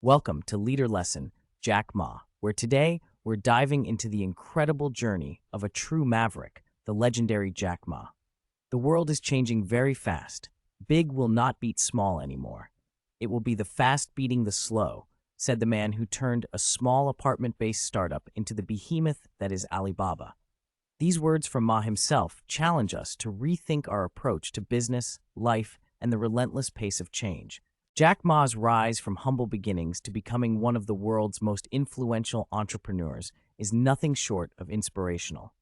Welcome to Leader Lesson, Jack Ma, where today we're diving into the incredible journey of a true maverick, the legendary Jack Ma. The world is changing very fast. Big will not beat small anymore. It will be the fast beating the slow, said the man who turned a small apartment-based startup into the behemoth that is Alibaba. These words from Ma himself challenge us to rethink our approach to business, life, and the relentless pace of change. Jack Ma's rise from humble beginnings to becoming one of the world's most influential entrepreneurs is nothing short of inspirational.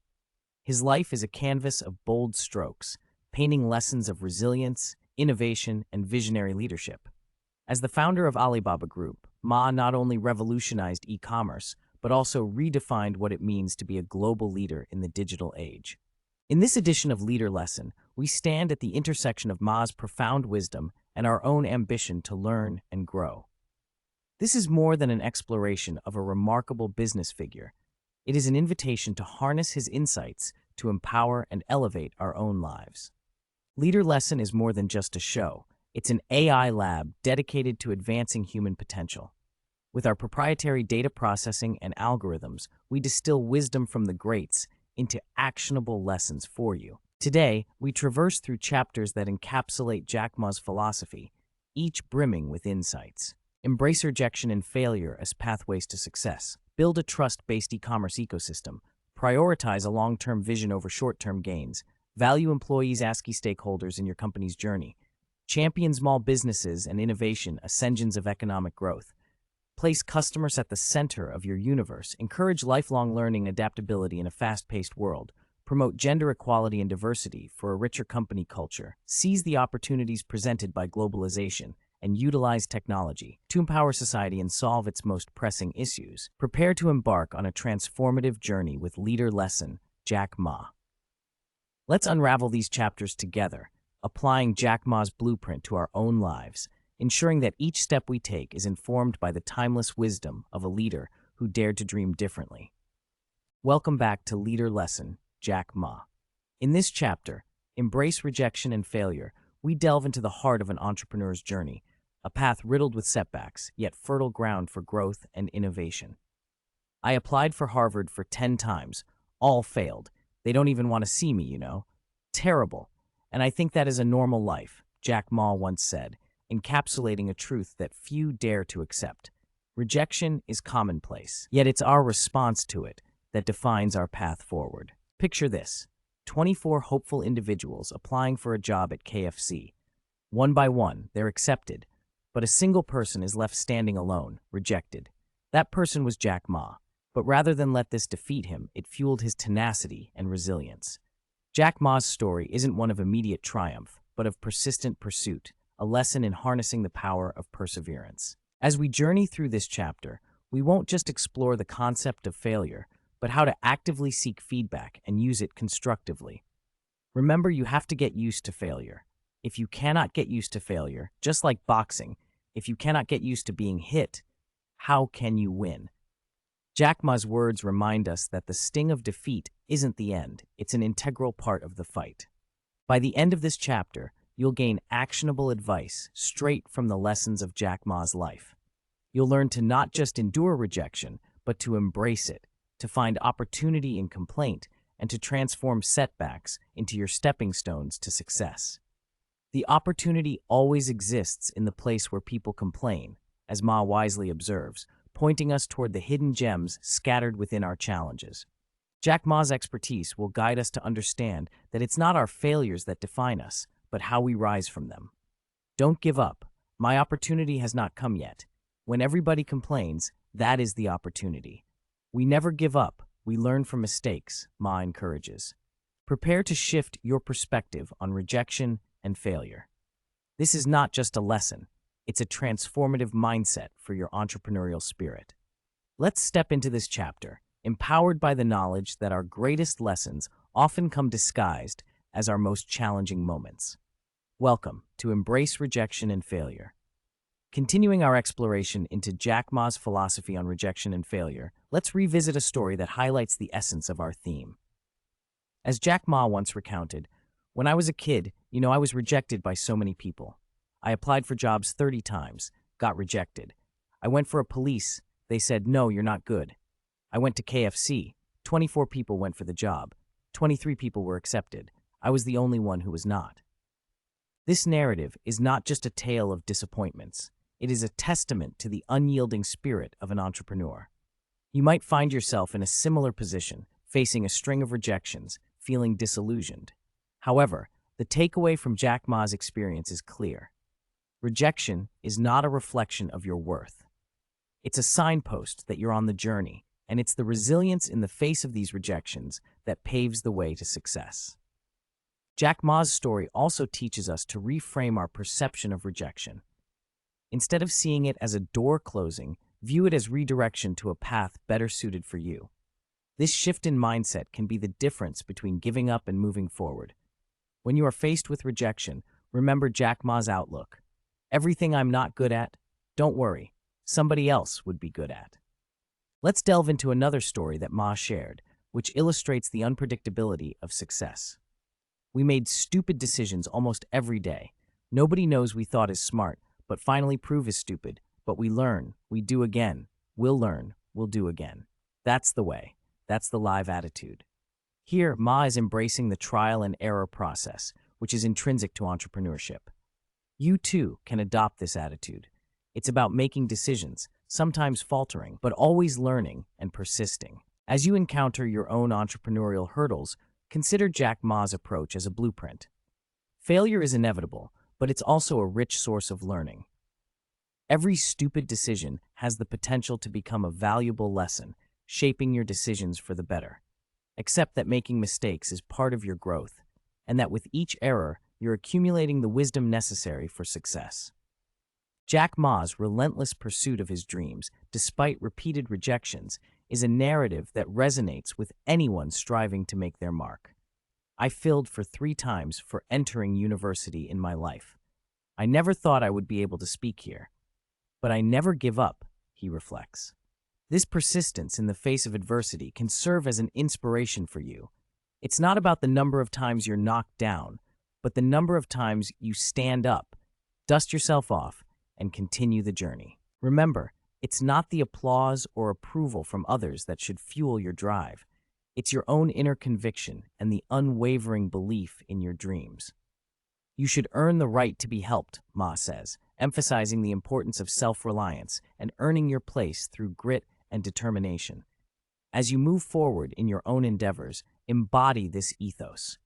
His life is a canvas of bold strokes, painting lessons of resilience, innovation, and visionary leadership. As the founder of Alibaba Group, Ma not only revolutionized e-commerce, but also redefined what it means to be a global leader in the digital age. In this edition of Leader Lesson, we stand at the intersection of Ma's profound wisdom and our own ambition to learn and grow. This is more than an exploration of a remarkable business figure. It is an invitation to harness his insights to empower and elevate our own lives. Leader Lesson is more than just a show. It's an AI lab dedicated to advancing human potential. With our proprietary data processing and algorithms, we distill wisdom from the greats into actionable lessons for you. Today, we traverse through chapters that encapsulate Jack Ma's philosophy, each brimming with insights. Embrace rejection and failure as pathways to success. Build a trust-based e-commerce ecosystem. Prioritize a long-term vision over short-term gains. Value employees, ASCII stakeholders in your company's journey. Champion small businesses and innovation, ascensions of economic growth. Place customers at the center of your universe. Encourage lifelong learning and adaptability in a fast-paced world. Promote gender equality and diversity for a richer company culture. Seize the opportunities presented by globalization and utilize technology to empower society and solve its most pressing issues. Prepare to embark on a transformative journey with Leader Lesson, Jack Ma. Let's unravel these chapters together, applying Jack Ma's blueprint to our own lives, ensuring that each step we take is informed by the timeless wisdom of a leader who dared to dream differently. Welcome back to Leader Lesson, Jack Ma. In this chapter, Embrace Rejection and Failure, we delve into the heart of an entrepreneur's journey, a path riddled with setbacks, yet fertile ground for growth and innovation. I applied for Harvard for 10 times, all failed. They don't even want to see me, you know. Terrible. And I think that is a normal life, Jack Ma once said, encapsulating a truth that few dare to accept. Rejection is commonplace, yet it's our response to it that defines our path forward. Picture this: 24 hopeful individuals applying for a job at KFC. One by one, they're accepted, but a single person is left standing alone, rejected. That person was Jack Ma, but rather than let this defeat him, it fueled his tenacity and resilience. Jack Ma's story isn't one of immediate triumph, but of persistent pursuit, a lesson in harnessing the power of perseverance. As we journey through this chapter, we won't just explore the concept of failure, but how to actively seek feedback and use it constructively. Remember, you have to get used to failure. If you cannot get used to failure, just like boxing, if you cannot get used to being hit, how can you win? Jack Ma's words remind us that the sting of defeat isn't the end, it's an integral part of the fight. By the end of this chapter, you'll gain actionable advice straight from the lessons of Jack Ma's life. You'll learn to not just endure rejection, but to embrace it, to find opportunity in complaint, and to transform setbacks into your stepping stones to success. The opportunity always exists in the place where people complain, as Ma wisely observes, pointing us toward the hidden gems scattered within our challenges. Jack Ma's expertise will guide us to understand that it's not our failures that define us, but how we rise from them. Don't give up. My opportunity has not come yet. When everybody complains, that is the opportunity. We never give up. We learn from mistakes, Ma encourages. Prepare to shift your perspective on rejection and failure. This is not just a lesson. It's a transformative mindset for your entrepreneurial spirit. Let's step into this chapter, empowered by the knowledge that our greatest lessons often come disguised as our most challenging moments. Welcome to Embrace Rejection and Failure. Continuing our exploration into Jack Ma's philosophy on rejection and failure, let's revisit a story that highlights the essence of our theme. As Jack Ma once recounted, when I was a kid, I was rejected by so many people. I applied for jobs 30 times, got rejected. I went for a police. They said, no, you're not good. I went to KFC. 24 people went for the job. 23 people were accepted. I was the only one who was not. This narrative is not just a tale of disappointments. It is a testament to the unyielding spirit of an entrepreneur. You might find yourself in a similar position, facing a string of rejections, feeling disillusioned. However, the takeaway from Jack Ma's experience is clear. Rejection is not a reflection of your worth. It's a signpost that you're on the journey, and it's the resilience in the face of these rejections that paves the way to success. Jack Ma's story also teaches us to reframe our perception of rejection. Instead of seeing it as a door closing, view it as redirection to a path better suited for you. This shift in mindset can be the difference between giving up and moving forward. When you are faced with rejection, remember Jack Ma's outlook. Everything I'm not good at, don't worry, somebody else would be good at. Let's delve into another story that Ma shared, which illustrates the unpredictability of success. We made stupid decisions almost every day. Nobody knows we thought is smart, but finally prove is stupid. But we learn, we do again, we'll learn, we'll do again. That's the way. That's the live attitude. Here, Ma is embracing the trial and error process, which is intrinsic to entrepreneurship. You too can adopt this attitude. It's about making decisions, sometimes faltering, but always learning and persisting. As you encounter your own entrepreneurial hurdles, consider Jack Ma's approach as a blueprint. Failure is inevitable, but it's also a rich source of learning. Every stupid decision has the potential to become a valuable lesson, shaping your decisions for the better. Accept that making mistakes is part of your growth, and that with each error, you're accumulating the wisdom necessary for success. Jack Ma's relentless pursuit of his dreams, despite repeated rejections, is a narrative that resonates with anyone striving to make their mark. I failed for 3 times for entering university in my life. I never thought I would be able to speak here. But I never give up, he reflects. This persistence in the face of adversity can serve as an inspiration for you. It's not about the number of times you're knocked down, but the number of times you stand up, dust yourself off, and continue the journey. Remember, it's not the applause or approval from others that should fuel your drive. It's your own inner conviction and the unwavering belief in your dreams. You should earn the right to be helped, Ma says, emphasizing the importance of self-reliance and earning your place through grit and determination. As you move forward in your own endeavors, embody this ethos.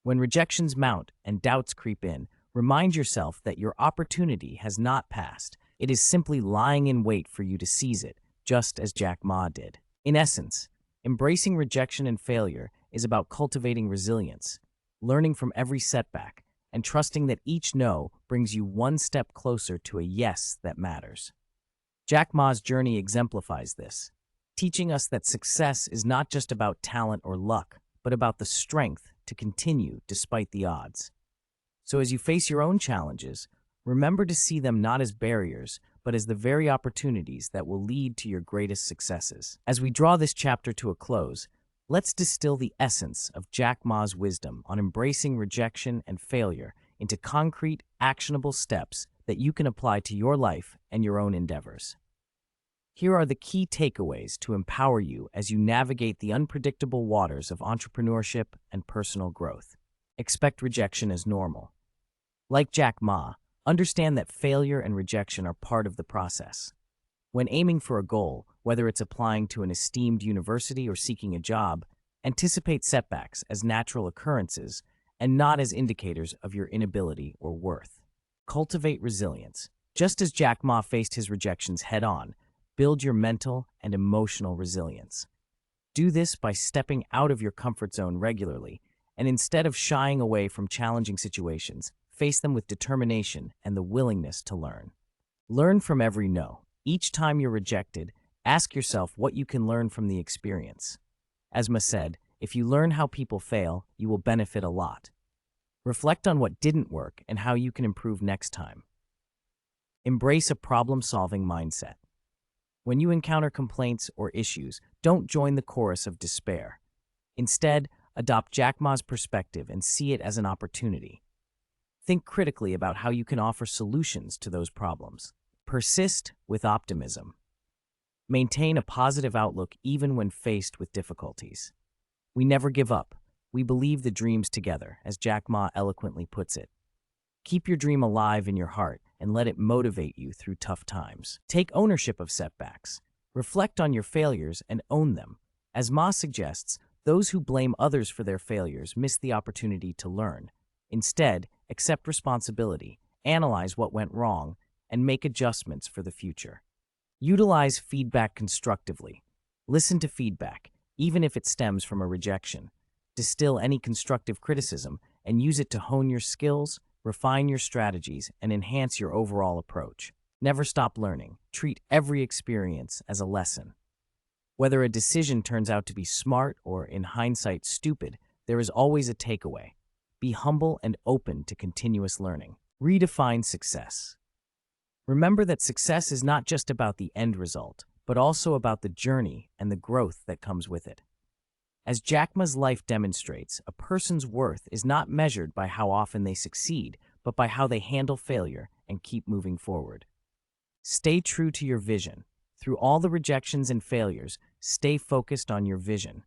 When rejections mount and doubts creep in, remind yourself that your opportunity has not passed. It is simply lying in wait for you to seize it, just as Jack Ma did. In essence, embracing rejection and failure is about cultivating resilience, learning from every setback, and trusting that each no brings you one step closer to a yes that matters. Jack Ma's journey exemplifies this, teaching us that success is not just about talent or luck, but about the strength to continue despite the odds. So as you face your own challenges, remember to see them not as barriers, but as the very opportunities that will lead to your greatest successes. As we draw this chapter to a close, let's distill the essence of Jack Ma's wisdom on embracing rejection and failure into concrete, actionable steps that you can apply to your life and your own endeavors. Here are the key takeaways to empower you as you navigate the unpredictable waters of entrepreneurship and personal growth. Expect rejection as normal. Like Jack Ma, understand that failure and rejection are part of the process. When aiming for a goal, whether it's applying to an esteemed university or seeking a job, anticipate setbacks as natural occurrences and not as indicators of your inability or worth. Cultivate resilience. Just as Jack Ma faced his rejections head-on, build your mental and emotional resilience. Do this by stepping out of your comfort zone regularly, and instead of shying away from challenging situations, face them with determination and the willingness to learn. Learn from every no. Each time you're rejected, ask yourself what you can learn from the experience. As Ma said, if you learn how people fail, you will benefit a lot. Reflect on what didn't work and how you can improve next time. Embrace a problem-solving mindset. When you encounter complaints or issues, don't join the chorus of despair. Instead, adopt Jack Ma's perspective and see it as an opportunity. Think critically about how you can offer solutions to those problems. Persist with optimism. Maintain a positive outlook even when faced with difficulties. We never give up. We believe the dreams together, as Jack Ma eloquently puts it. Keep your dream alive in your heart and let it motivate you through tough times. Take ownership of setbacks. Reflect on your failures and own them. As Ma suggests, those who blame others for their failures miss the opportunity to learn. Instead, accept responsibility, analyze what went wrong, and make adjustments for the future. Utilize feedback constructively. Listen to feedback, even if it stems from a rejection. Distill any constructive criticism and use it to hone your skills, refine your strategies, and enhance your overall approach. Never stop learning. Treat every experience as a lesson. Whether a decision turns out to be smart or, in hindsight, stupid, there is always a takeaway. Be humble and open to continuous learning. Redefine success. Remember that success is not just about the end result, but also about the journey and the growth that comes with it. As Jack Ma's life demonstrates, a person's worth is not measured by how often they succeed, but by how they handle failure and keep moving forward. Stay true to your vision. Through all the rejections and failures, stay focused on your vision.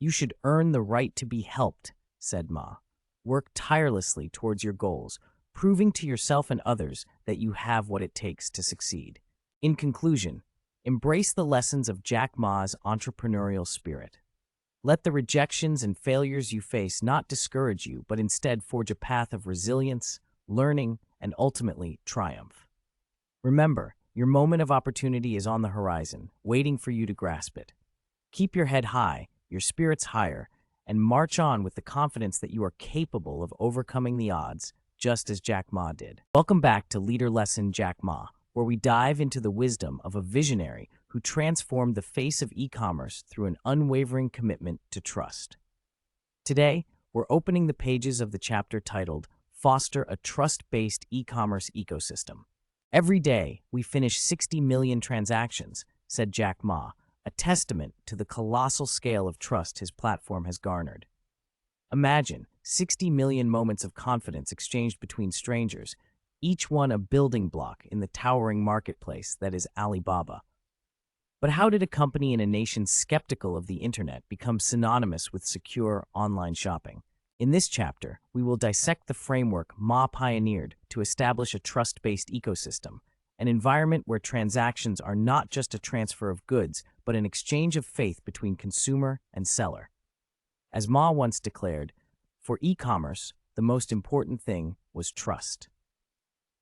You should earn the right to be helped, said Ma. Work tirelessly towards your goals, proving to yourself and others that you have what it takes to succeed. In conclusion, embrace the lessons of Jack Ma's entrepreneurial spirit. Let the rejections and failures you face not discourage you, but instead forge a path of resilience, learning, and ultimately triumph. Remember, your moment of opportunity is on the horizon, waiting for you to grasp it. Keep your head high, your spirits higher, and march on with the confidence that you are capable of overcoming the odds, just as Jack Ma did. Welcome back to Leader Lesson Jack Ma, where we dive into the wisdom of a visionary who transformed the face of e-commerce through an unwavering commitment to trust. Today, we're opening the pages of the chapter titled Foster a Trust-Based E-commerce Ecosystem. Every day, we finish 60 million transactions, said Jack Ma, a testament to the colossal scale of trust his platform has garnered. Imagine 60 million moments of confidence exchanged between strangers, each one a building block in the towering marketplace that is Alibaba. But how did a company in a nation skeptical of the internet become synonymous with secure online shopping? In this chapter, we will dissect the framework Ma pioneered to establish a trust-based ecosystem, an environment where transactions are not just a transfer of goods, but an exchange of faith between consumer and seller. As Ma once declared, for e-commerce, the most important thing was trust.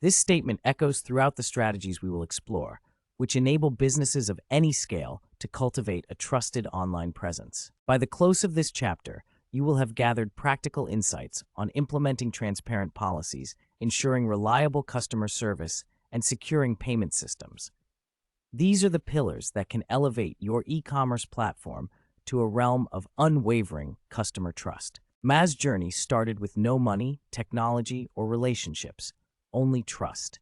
This statement echoes throughout the strategies we will explore, which enable businesses of any scale to cultivate a trusted online presence. By the close of this chapter, you will have gathered practical insights on implementing transparent policies, ensuring reliable customer service, and securing payment systems. These are the pillars that can elevate your e-commerce platform to a realm of unwavering customer trust. Ma's journey started with no money, technology, or relationships, only trust.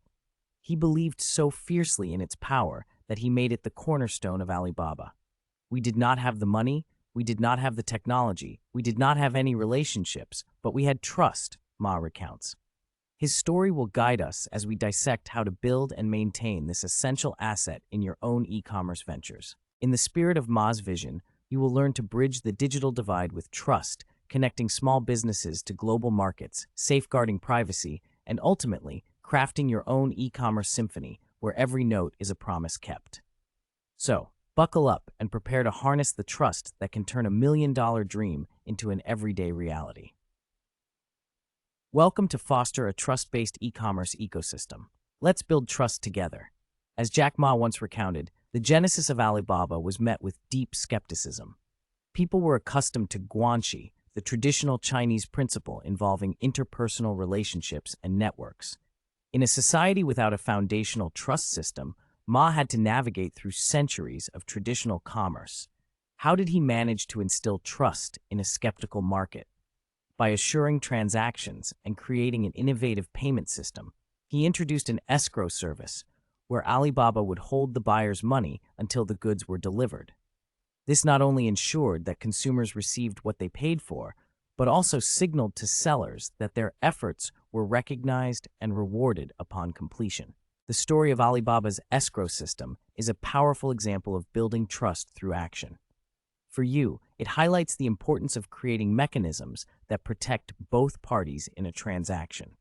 He believed so fiercely in its power that he made it the cornerstone of Alibaba. We did not have the money, we did not have the technology, we did not have any relationships, but we had trust, Ma recounts. His story will guide us as we dissect how to build and maintain this essential asset in your own e-commerce ventures. In the spirit of Ma's vision, you will learn to bridge the digital divide with trust, connecting small businesses to global markets, safeguarding privacy, and ultimately, crafting your own e-commerce symphony where every note is a promise kept. So, buckle up and prepare to harness the trust that can turn a million-dollar dream into an everyday reality. Welcome to Foster a Trust-Based E-commerce Ecosystem. Let's build trust together. As Jack Ma once recounted, the genesis of Alibaba was met with deep skepticism. People were accustomed to guanxi, the traditional Chinese principle involving interpersonal relationships and networks. In a society without a foundational trust system, Ma had to navigate through centuries of traditional commerce. How did he manage to instill trust in a skeptical market? By assuring transactions and creating an innovative payment system, he introduced an escrow service where Alibaba would hold the buyer's money until the goods were delivered. This not only ensured that consumers received what they paid for, but also signaled to sellers that their efforts were recognized and rewarded upon completion. The story of Alibaba's escrow system is a powerful example of building trust through action. For you, it highlights the importance of creating mechanisms that protect both parties in a transaction.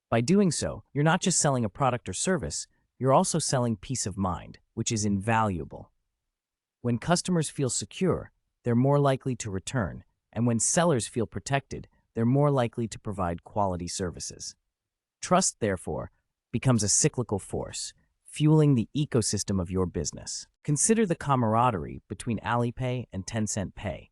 By doing so, you're not just selling a product or service, you're also selling peace of mind, which is invaluable. When customers feel secure, they're more likely to return, and when sellers feel protected, they're more likely to provide quality services. Trust, therefore, becomes a cyclical force, fueling the ecosystem of your business. Consider the camaraderie between Alipay and Tencent Pay.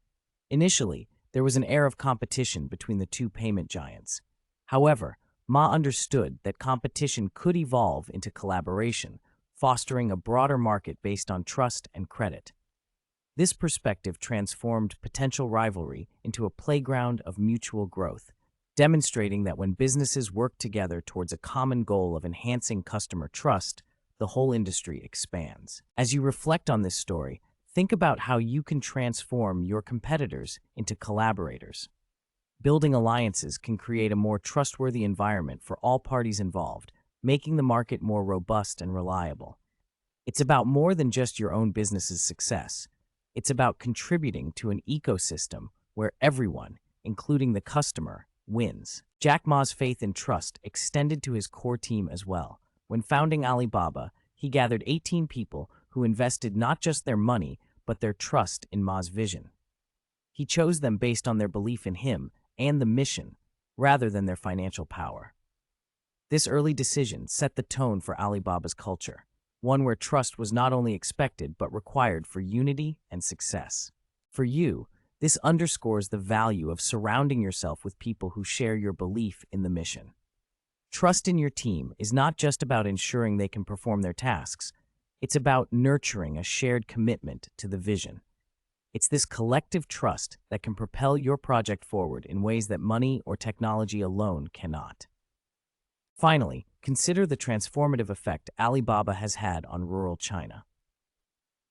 Initially, there was an air of competition between the two payment giants. However, Ma understood that competition could evolve into collaboration, fostering a broader market based on trust and credit. This perspective transformed potential rivalry into a playground of mutual growth, demonstrating that when businesses work together towards a common goal of enhancing customer trust, the whole industry expands. As you reflect on this story, think about how you can transform your competitors into collaborators. Building alliances can create a more trustworthy environment for all parties involved, making the market more robust and reliable. It's about more than just your own business's success. It's about contributing to an ecosystem where everyone, including the customer, wins. Jack Ma's faith and trust extended to his core team as well. When founding Alibaba, he gathered 18 people who invested not just their money, but their trust in Ma's vision. He chose them based on their belief in him and the mission, rather than their financial power. This early decision set the tone for Alibaba's culture, one where trust was not only expected but required for unity and success. For you, this underscores the value of surrounding yourself with people who share your belief in the mission. Trust in your team is not just about ensuring they can perform their tasks, it's about nurturing a shared commitment to the vision. It's this collective trust that can propel your project forward in ways that money or technology alone cannot. Finally, consider the transformative effect Alibaba has had on rural China.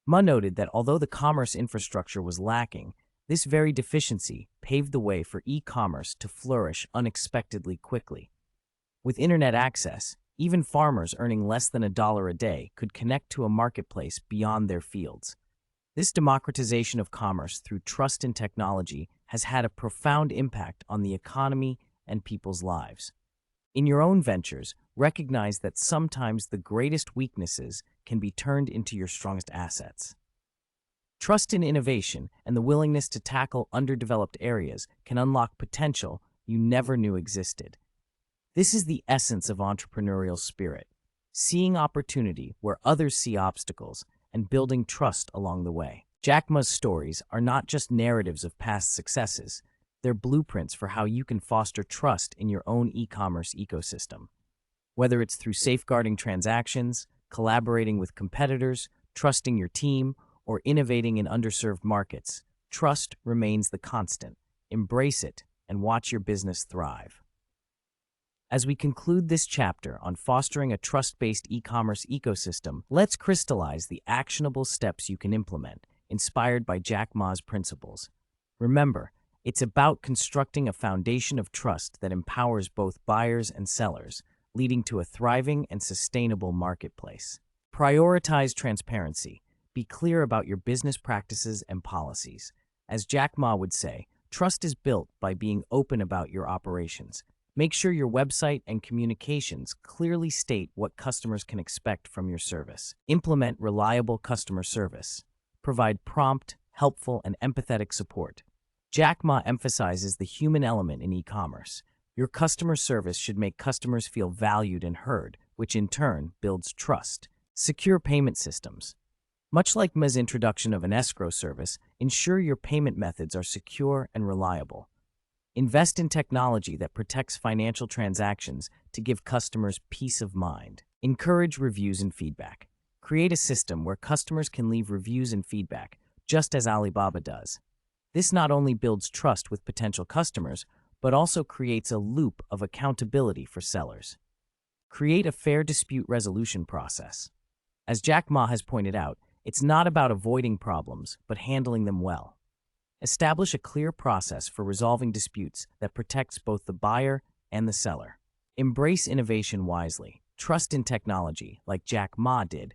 Ma noted that although the commerce infrastructure was lacking, this very deficiency paved the way for e-commerce to flourish unexpectedly quickly. With internet access, even farmers earning less than $1 a day could connect to a marketplace beyond their fields. This democratization of commerce through trust in technology has had a profound impact on the economy and people's lives. In your own ventures, recognize that sometimes the greatest weaknesses can be turned into your strongest assets. Trust in innovation and the willingness to tackle underdeveloped areas can unlock potential you never knew existed. This is the essence of entrepreneurial spirit, seeing opportunity where others see obstacles and building trust along the way. Jack Ma's stories are not just narratives of past successes, they're blueprints for how you can foster trust in your own e-commerce ecosystem. Whether it's through safeguarding transactions, collaborating with competitors, trusting your team, or innovating in underserved markets, trust remains the constant. Embrace it and watch your business thrive. As we conclude this chapter on fostering a trust-based e-commerce ecosystem, let's crystallize the actionable steps you can implement, inspired by Jack Ma's principles. Remember, it's about constructing a foundation of trust that empowers both buyers and sellers, leading to a thriving and sustainable marketplace. Prioritize transparency. Be clear about your business practices and policies. As Jack Ma would say, trust is built by being open about your operations. Make sure your website and communications clearly state what customers can expect from your service. Implement reliable customer service. Provide prompt, helpful, and empathetic support. Jack Ma emphasizes the human element in e-commerce. Your customer service should make customers feel valued and heard, which in turn builds trust. Secure payment systems. Much like Ma's introduction of an escrow service, ensure your payment methods are secure and reliable. Invest in technology that protects financial transactions to give customers peace of mind. Encourage reviews and feedback. Create a system where customers can leave reviews and feedback, just as Alibaba does. This not only builds trust with potential customers, but also creates a loop of accountability for sellers. Create a fair dispute resolution process. As Jack Ma has pointed out, it's not about avoiding problems, but handling them well. Establish a clear process for resolving disputes that protects both the buyer and the seller. Embrace innovation wisely. trust in technology, like Jack Ma did,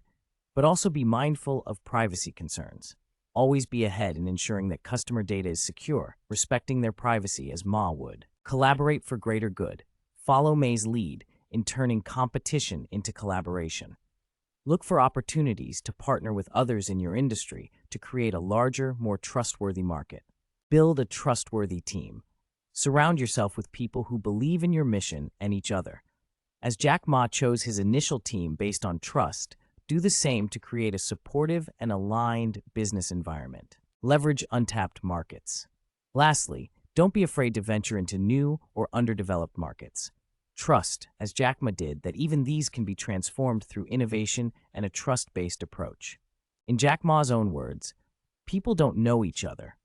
but also be mindful of privacy concerns. Always be ahead in ensuring that customer data is secure, respecting their privacy as Ma would. Collaborate for greater good. Follow May's lead in turning competition into collaboration. Look for opportunities to partner with others in your industry to create a larger, more trustworthy market. Build a trustworthy team. Surround yourself with people who believe in your mission and each other. As Jack Ma chose his initial team based on trust, do the same to create a supportive and aligned business environment. Leverage untapped markets. Lastly, don't be afraid to venture into new or underdeveloped markets. Trust, as Jack Ma did, that even these can be transformed through innovation and a trust-based approach. In Jack Ma's own words, people don't know each other.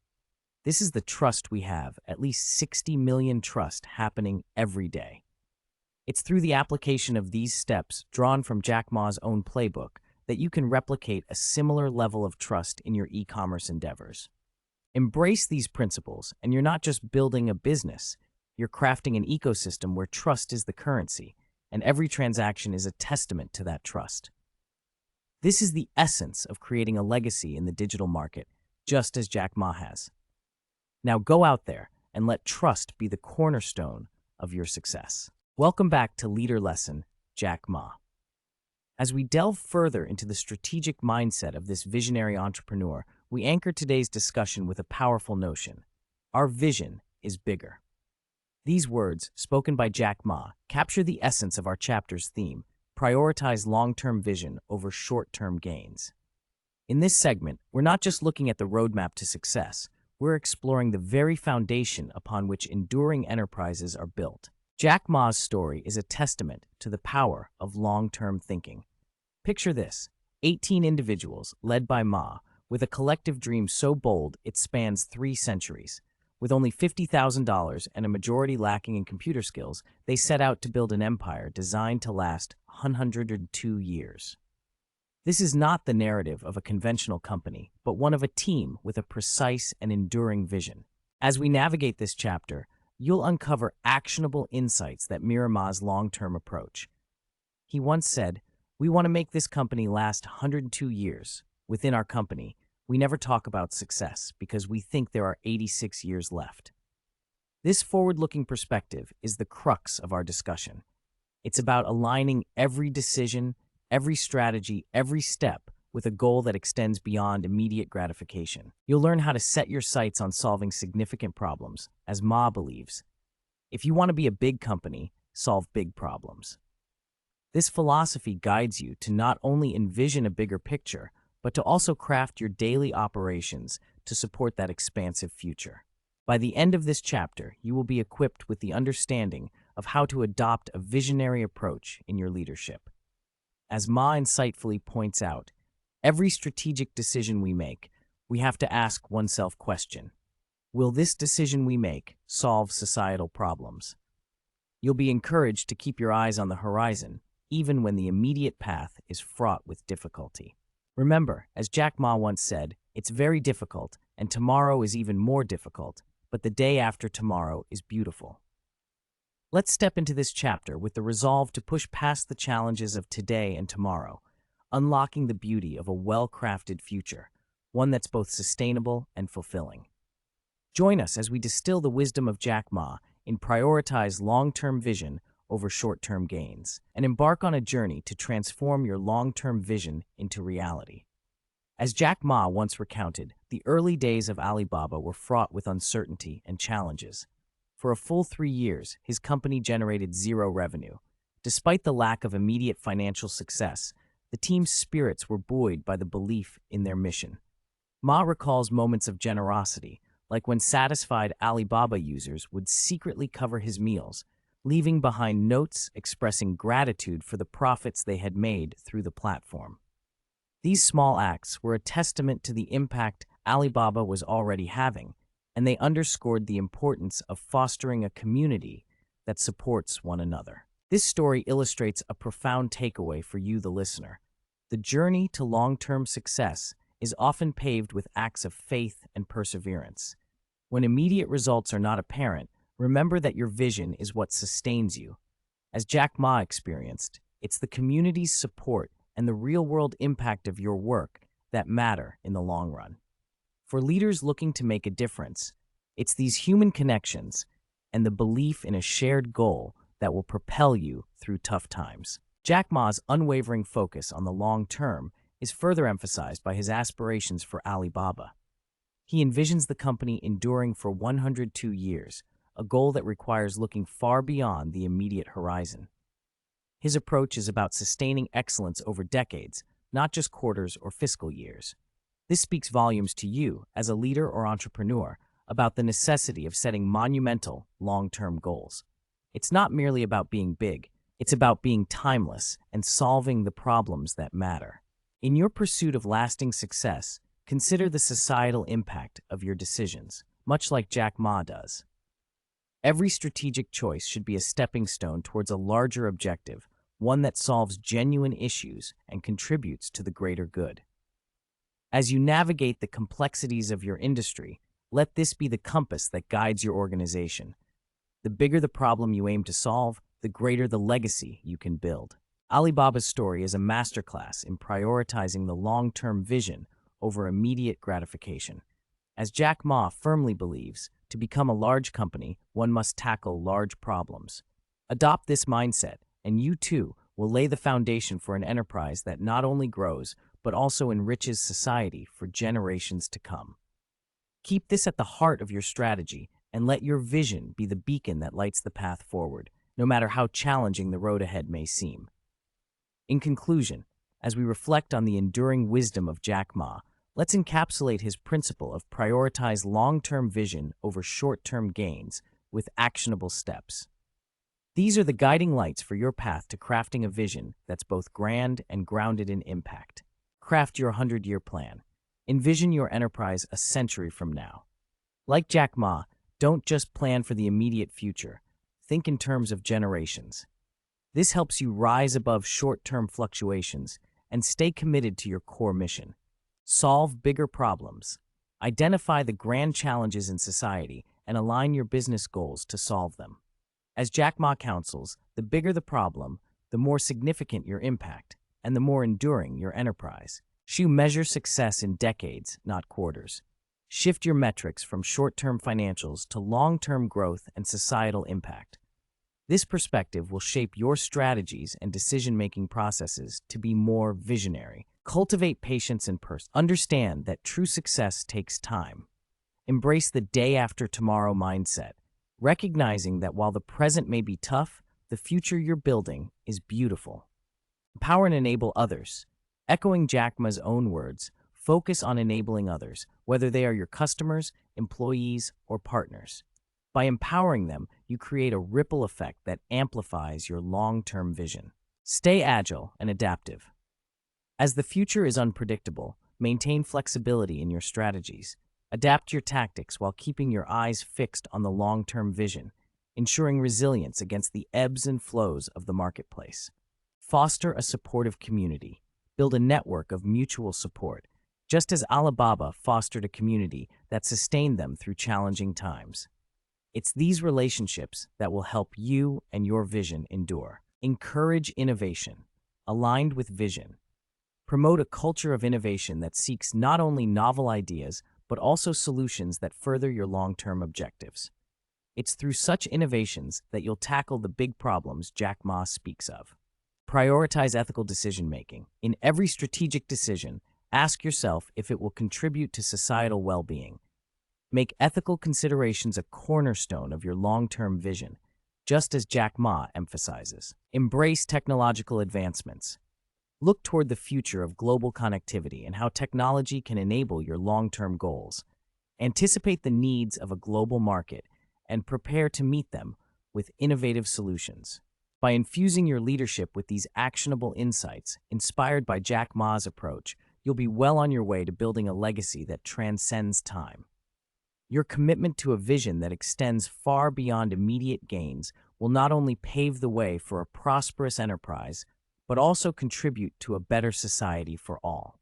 This is the trust we have, at least 60 million trust happening every day. It's through the application of these steps, drawn from Jack Ma's own playbook, that you can replicate a similar level of trust in your e-commerce endeavors. Embrace these principles, and you're not just building a business, you're crafting an ecosystem where trust is the currency, and every transaction is a testament to that trust. This is the essence of creating a legacy in the digital market, just as Jack Ma has. Now go out there and let trust be the cornerstone of your success. Welcome back to Leader Lesson, Jack Ma. As we delve further into the strategic mindset of this visionary entrepreneur, we anchor today's discussion with a powerful notion. Our vision is bigger. These words, spoken by Jack Ma, capture the essence of our chapter's theme: prioritize long-term vision over short-term gains. In this segment, we're not just looking at the roadmap to success, we're exploring the very foundation upon which enduring enterprises are built. Jack Ma's story is a testament to the power of long-term thinking. Picture this: 18 individuals, led by Ma, with a collective dream so bold it spans 3 centuries. With only $50,000 and a majority lacking in computer skills, they set out to build an empire designed to last 102 years. This is not the narrative of a conventional company, but one of a team with a precise and enduring vision. As we navigate this chapter, you'll uncover actionable insights that mirror Ma's long-term approach. He once said, "We want to make this company last 102 years. Within our company, we never talk about success because we think there are 86 years left." This forward-looking perspective is the crux of our discussion. It's about aligning every decision, every strategy, every step with a goal that extends beyond immediate gratification. You'll learn how to set your sights on solving significant problems, as Ma believes. If you want to be a big company, solve big problems. This philosophy guides you to not only envision a bigger picture, but to also craft your daily operations to support that expansive future. By the end of this chapter, you will be equipped with the understanding of how to adopt a visionary approach in your leadership. As Ma insightfully points out, every strategic decision we make, we have to ask oneself question: will this decision we make solve societal problems? You'll be encouraged to keep your eyes on the horizon, even when the immediate path is fraught with difficulty. Remember, as Jack Ma once said, it's very difficult, and tomorrow is even more difficult, but the day after tomorrow is beautiful. Let's step into this chapter with the resolve to push past the challenges of today and tomorrow, unlocking the beauty of a well-crafted future, one that's both sustainable and fulfilling. Join us as we distill the wisdom of Jack Ma and prioritize long-term vision over short-term gains, and embark on a journey to transform your long-term vision into reality. As Jack Ma once recounted, the early days of Alibaba were fraught with uncertainty and challenges. For a full 3 years, his company generated zero revenue. Despite the lack of immediate financial success, the team's spirits were buoyed by the belief in their mission. Ma recalls moments of generosity, like when satisfied Alibaba users would secretly cover his meals, leaving behind notes expressing gratitude for the profits they had made through the platform. These small acts were a testament to the impact Alibaba was already having, and they underscored the importance of fostering a community that supports one another. This story illustrates a profound takeaway for you, the listener. The journey to long-term success is often paved with acts of faith and perseverance. When immediate results are not apparent, remember that your vision is what sustains you. As Jack Ma experienced, It's the community's support and the real-world impact of your work that matter in the long run. For leaders looking to make a difference, it's these human connections and the belief in a shared goal that will propel you through tough times. Jack Ma's unwavering focus on the long term is further emphasized by his aspirations for Alibaba. He envisions the company enduring for 102 years, a goal that requires looking far beyond the immediate horizon. His approach is about sustaining excellence over decades, not just quarters or fiscal years. This speaks volumes to you, as a leader or entrepreneur, about the necessity of setting monumental, long-term goals. It's not merely about being big, it's about being timeless and solving the problems that matter. In your pursuit of lasting success, consider the societal impact of your decisions, much like Jack Ma does. Every strategic choice should be a stepping stone towards a larger objective, one that solves genuine issues and contributes to the greater good. As you navigate the complexities of your industry, let this be the compass that guides your organization. The bigger the problem you aim to solve, the greater the legacy you can build. Alibaba's story is a masterclass in prioritizing the long-term vision over immediate gratification. As Jack Ma firmly believes, to become a large company, one must tackle large problems. Adopt this mindset, and you too will lay the foundation for an enterprise that not only grows, but also enriches society for generations to come. Keep this at the heart of your strategy, and let your vision be the beacon that lights the path forward, no matter how challenging the road ahead may seem. In conclusion, as we reflect on the enduring wisdom of Jack Ma, let's encapsulate his principle of prioritize long-term vision over short-term gains with actionable steps. These are the guiding lights for your path to crafting a vision that's both grand and grounded in impact. Craft your 100-year plan. Envision your enterprise a century from now. Like Jack Ma, don't just plan for the immediate future. Think in terms of generations. This helps you rise above short-term fluctuations and stay committed to your core mission. Solve bigger problems. Identify the grand challenges in society and align your business goals to solve them. As Jack Ma counsels, the bigger the problem, the more significant your impact, and the more enduring your enterprise. You measure success in decades, not quarters. Shift your metrics from short-term financials to long-term growth and societal impact. This perspective will shape your strategies and decision-making processes to be more visionary. Cultivate patience and understand that true success takes time. Embrace the day-after-tomorrow mindset, recognizing that while the present may be tough, the future you're building is beautiful. Empower and enable others. Echoing Jack Ma's own words, focus on enabling others, whether they are your customers, employees, or partners. By empowering them, you create a ripple effect that amplifies your long-term vision. Stay agile and adaptive. As the future is unpredictable, maintain flexibility in your strategies. Adapt your tactics while keeping your eyes fixed on the long-term vision, ensuring resilience against the ebbs and flows of the marketplace. Foster a supportive community. Build a network of mutual support, just as Alibaba fostered a community that sustained them through challenging times. It's these relationships that will help you and your vision endure. Encourage innovation, aligned with vision. Promote a culture of innovation that seeks not only novel ideas, but also solutions that further your long-term objectives. It's through such innovations that you'll tackle the big problems Jack Ma speaks of. Prioritize ethical decision-making. In every strategic decision, ask yourself if it will contribute to societal well-being. Make ethical considerations a cornerstone of your long-term vision, just as Jack Ma emphasizes. Embrace technological advancements. Look toward the future of global connectivity and how technology can enable your long-term goals. Anticipate the needs of a global market and prepare to meet them with innovative solutions. By infusing your leadership with these actionable insights, inspired by Jack Ma's approach, you'll be well on your way to building a legacy that transcends time. Your commitment to a vision that extends far beyond immediate gains will not only pave the way for a prosperous enterprise, but also contribute to a better society for all.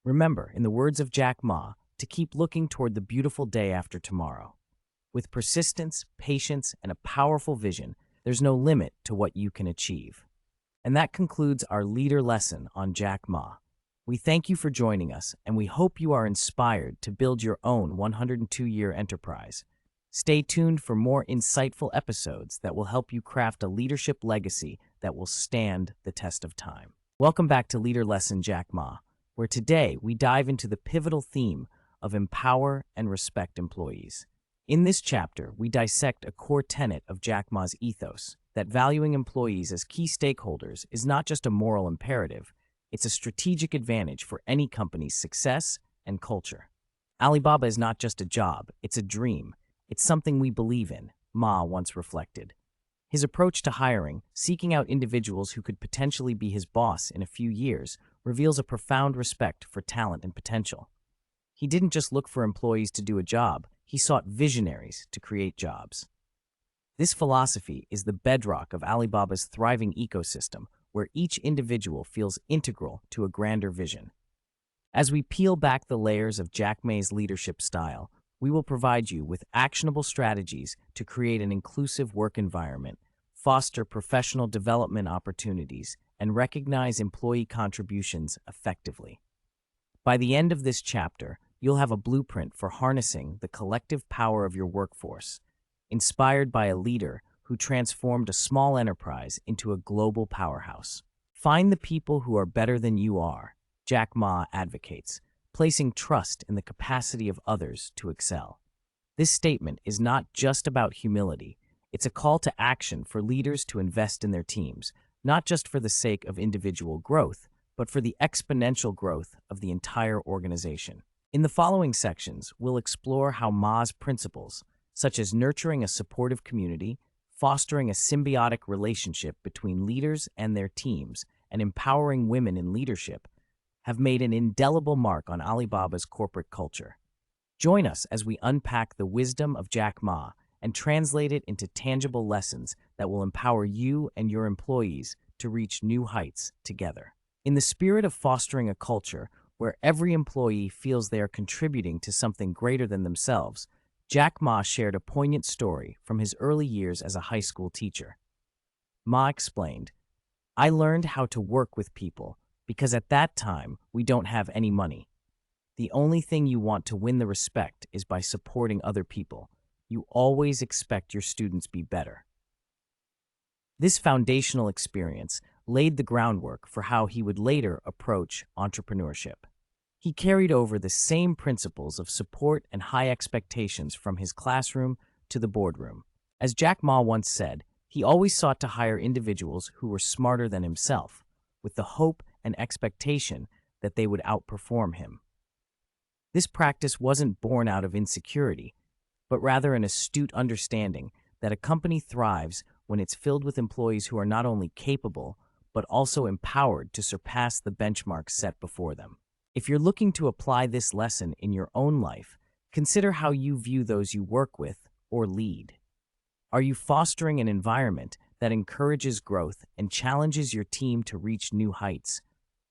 Remember, in the words of Jack Ma, to keep looking toward the beautiful day after tomorrow. With persistence, patience, and a powerful vision, there's no limit to what you can achieve. And that concludes our leader lesson on Jack Ma. We thank you for joining us, and we hope you are inspired to build your own 102-year enterprise. Stay tuned for more insightful episodes that will help you craft a leadership legacy that will stand the test of time. Welcome back to Leader Lesson Jack Ma, where today we dive into the pivotal theme of empower and respect employees. In this chapter, we dissect a core tenet of Jack Ma's ethos, that valuing employees as key stakeholders is not just a moral imperative, it's a strategic advantage for any company's success and culture. Alibaba is not just a job, it's a dream. It's something we believe in, Ma once reflected. His approach to hiring, seeking out individuals who could potentially be his boss in a few years, reveals a profound respect for talent and potential. He didn't just look for employees to do a job, he sought visionaries to create jobs. This philosophy is the bedrock of Alibaba's thriving ecosystem, where each individual feels integral to a grander vision. As we peel back the layers of Jack Ma's leadership style, we will provide you with actionable strategies to create an inclusive work environment, foster professional development opportunities, and recognize employee contributions effectively. By the end of this chapter, you'll have a blueprint for harnessing the collective power of your workforce, inspired by a leader who transformed a small enterprise into a global powerhouse. Find the people who are better than you are, Jack Ma advocates, placing trust in the capacity of others to excel. This statement is not just about humility, it's a call to action for leaders to invest in their teams, not just for the sake of individual growth, but for the exponential growth of the entire organization. In the following sections, we'll explore how Ma's principles, such as nurturing a supportive community, fostering a symbiotic relationship between leaders and their teams, and empowering women in leadership, have made an indelible mark on Alibaba's corporate culture. Join us as we unpack the wisdom of Jack Ma and translate it into tangible lessons that will empower you and your employees to reach new heights together. In the spirit of fostering a culture where every employee feels they are contributing to something greater than themselves, Jack Ma shared a poignant story from his early years as a high school teacher. Ma explained, "I learned how to work with people because at that time we don't have any money. The only thing you want to win the respect is by supporting other people. You always expect your students be better." This foundational experience laid the groundwork for how he would later approach entrepreneurship. He carried over the same principles of support and high expectations from his classroom to the boardroom. As Jack Ma once said, he always sought to hire individuals who were smarter than himself, with the hope and expectation that they would outperform him. This practice wasn't born out of insecurity, but rather an astute understanding that a company thrives when it's filled with employees who are not only capable, but also empowered to surpass the benchmarks set before them. If you're looking to apply this lesson in your own life, consider how you view those you work with or lead. Are you fostering an environment that encourages growth and challenges your team to reach new heights?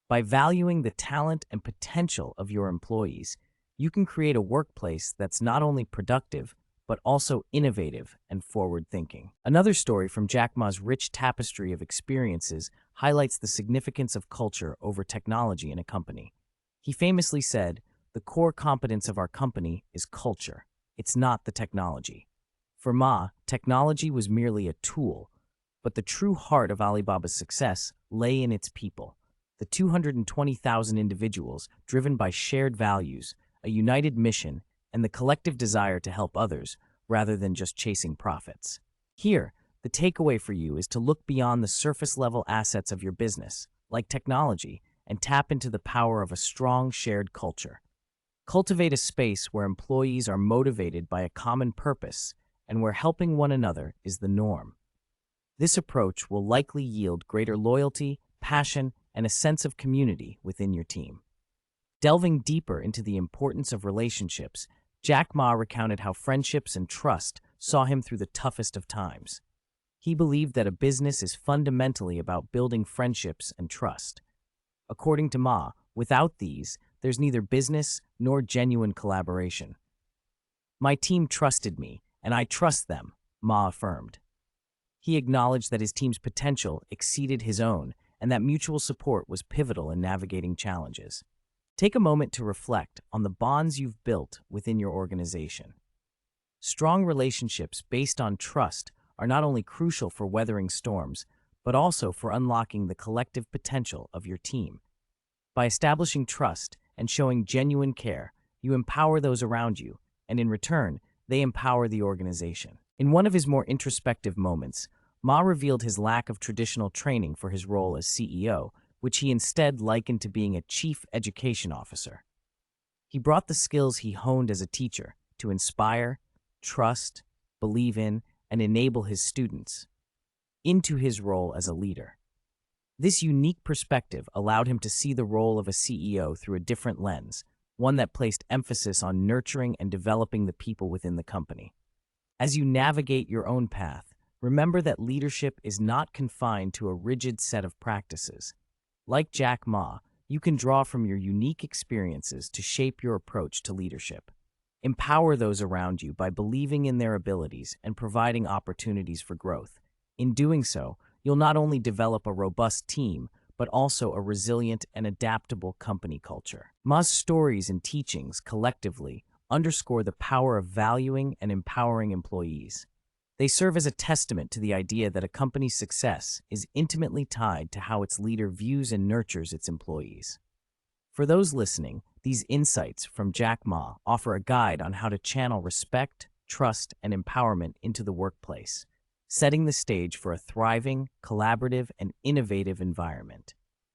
By valuing the talent and potential of your employees, you can create a workplace that's not only productive, but also innovative and forward-thinking. Another story from Jack Ma's rich tapestry of experiences highlights the significance of culture over technology in a company. He famously said, "The core competence of our company is culture. It's not the technology." For Ma, technology was merely a tool, but the true heart of Alibaba's success lay in its people, the 220,000 individuals driven by shared values, a united mission, and the collective desire to help others rather than just chasing profits. Here, the takeaway for you is to look beyond the surface-level assets of your business, like technology, and tap into the power of a strong shared culture. Cultivate a space where employees are motivated by a common purpose and where helping one another is the norm. This approach will likely yield greater loyalty, passion, and a sense of community within your team. Delving deeper into the importance of relationships, Jack Ma recounted how friendships and trust saw him through the toughest of times. He believed that a business is fundamentally about building friendships and trust. According to Ma, without these, there's neither business nor genuine collaboration. "My team trusted me, and I trust them," Ma affirmed. He acknowledged that his team's potential exceeded his own, and that mutual support was pivotal in navigating challenges. Take a moment to reflect on the bonds you've built within your organization. Strong relationships based on trust are not only crucial for weathering storms, but also for unlocking the collective potential of your team. By establishing trust and showing genuine care, you empower those around you, and in return, they empower the organization. In one of his more introspective moments, Ma revealed his lack of traditional training for his role as CEO, which he instead likened to being a chief education officer. He brought the skills he honed as a teacher to inspire, trust, believe in, and enable his students into his role as a leader. This unique perspective allowed him to see the role of a CEO through a different lens, one that placed emphasis on nurturing and developing the people within the company. As you navigate your own path, remember that leadership is not confined to a rigid set of practices. Like Jack Ma, you can draw from your unique experiences to shape your approach to leadership. Empower those around you by believing in their abilities and providing opportunities for growth. In doing so, you'll not only develop a robust team, but also a resilient and adaptable company culture. Ma's stories and teachings collectively underscore the power of valuing and empowering employees. They serve as a testament to the idea that a company's success is intimately tied to how its leader views and nurtures its employees. For those listening, these insights from Jack Ma offer a guide on how to channel respect, trust, and empowerment into the workplace, setting the stage for a thriving, collaborative, and innovative environment.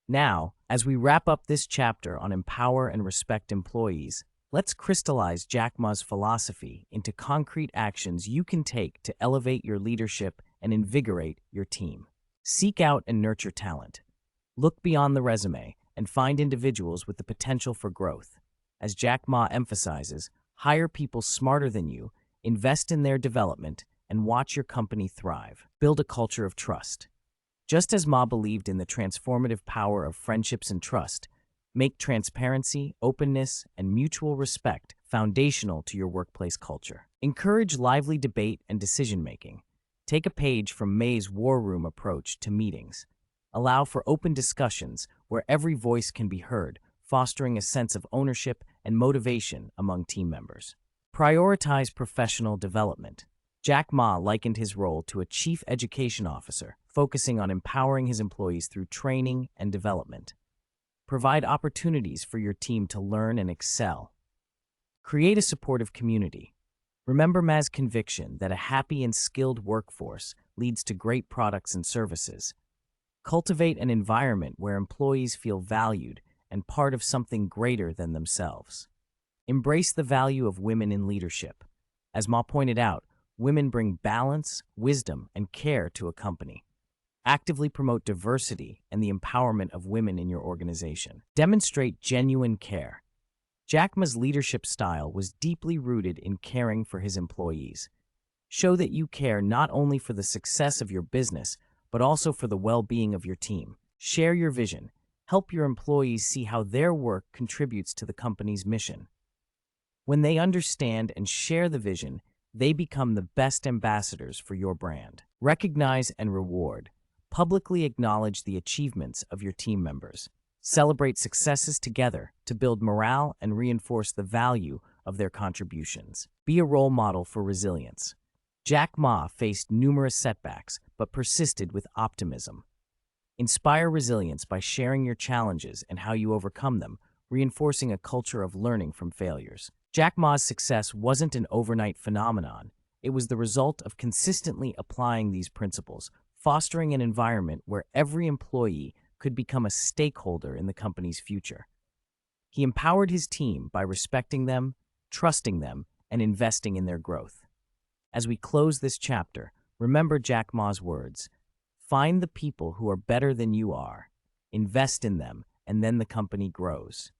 Now, as we wrap up this chapter on empower and respect employees, let's crystallize Jack Ma's philosophy into concrete actions you can take to elevate your leadership and invigorate your team. Seek out and nurture talent. Look beyond the resume and find individuals with the potential for growth. As Jack Ma emphasizes, hire people smarter than you, invest in their development, and watch your company thrive. Build a culture of trust. Just as Ma believed in the transformative power of friendships and trust, make transparency, openness, and mutual respect foundational to your workplace culture. Encourage lively debate and decision-making. Take a page from May's war room approach to meetings. Allow for open discussions where every voice can be heard, fostering a sense of ownership and motivation among team members. Prioritize professional development. Jack Ma likened his role to a chief education officer, focusing on empowering his employees through training and development. Provide opportunities for your team to learn and excel. Create a supportive community. Remember Ma's conviction that a happy and skilled workforce leads to great products and services. Cultivate an environment where employees feel valued and part of something greater than themselves. Embrace the value of women in leadership. As Ma pointed out, women bring balance, wisdom, and care to a company. Actively promote diversity and the empowerment of women in your organization. Demonstrate genuine care. Jack Ma's leadership style was deeply rooted in caring for his employees. Show that you care not only for the success of your business, but also for the well-being of your team. Share your vision. Help your employees see how their work contributes to the company's mission. When they understand and share the vision, they become the best ambassadors for your brand. Recognize and reward. Publicly acknowledge the achievements of your team members. Celebrate successes together to build morale and reinforce the value of their contributions. Be a role model for resilience. Jack Ma faced numerous setbacks, but persisted with optimism. Inspire resilience by sharing your challenges and how you overcome them, reinforcing a culture of learning from failures. Jack Ma's success wasn't an overnight phenomenon. It was the result of consistently applying these principles, fostering an environment where every employee could become a stakeholder in the company's future. He empowered his team by respecting them, trusting them, and investing in their growth. As we close this chapter, remember Jack Ma's words: find the people who are better than you are, invest in them, and then the company grows.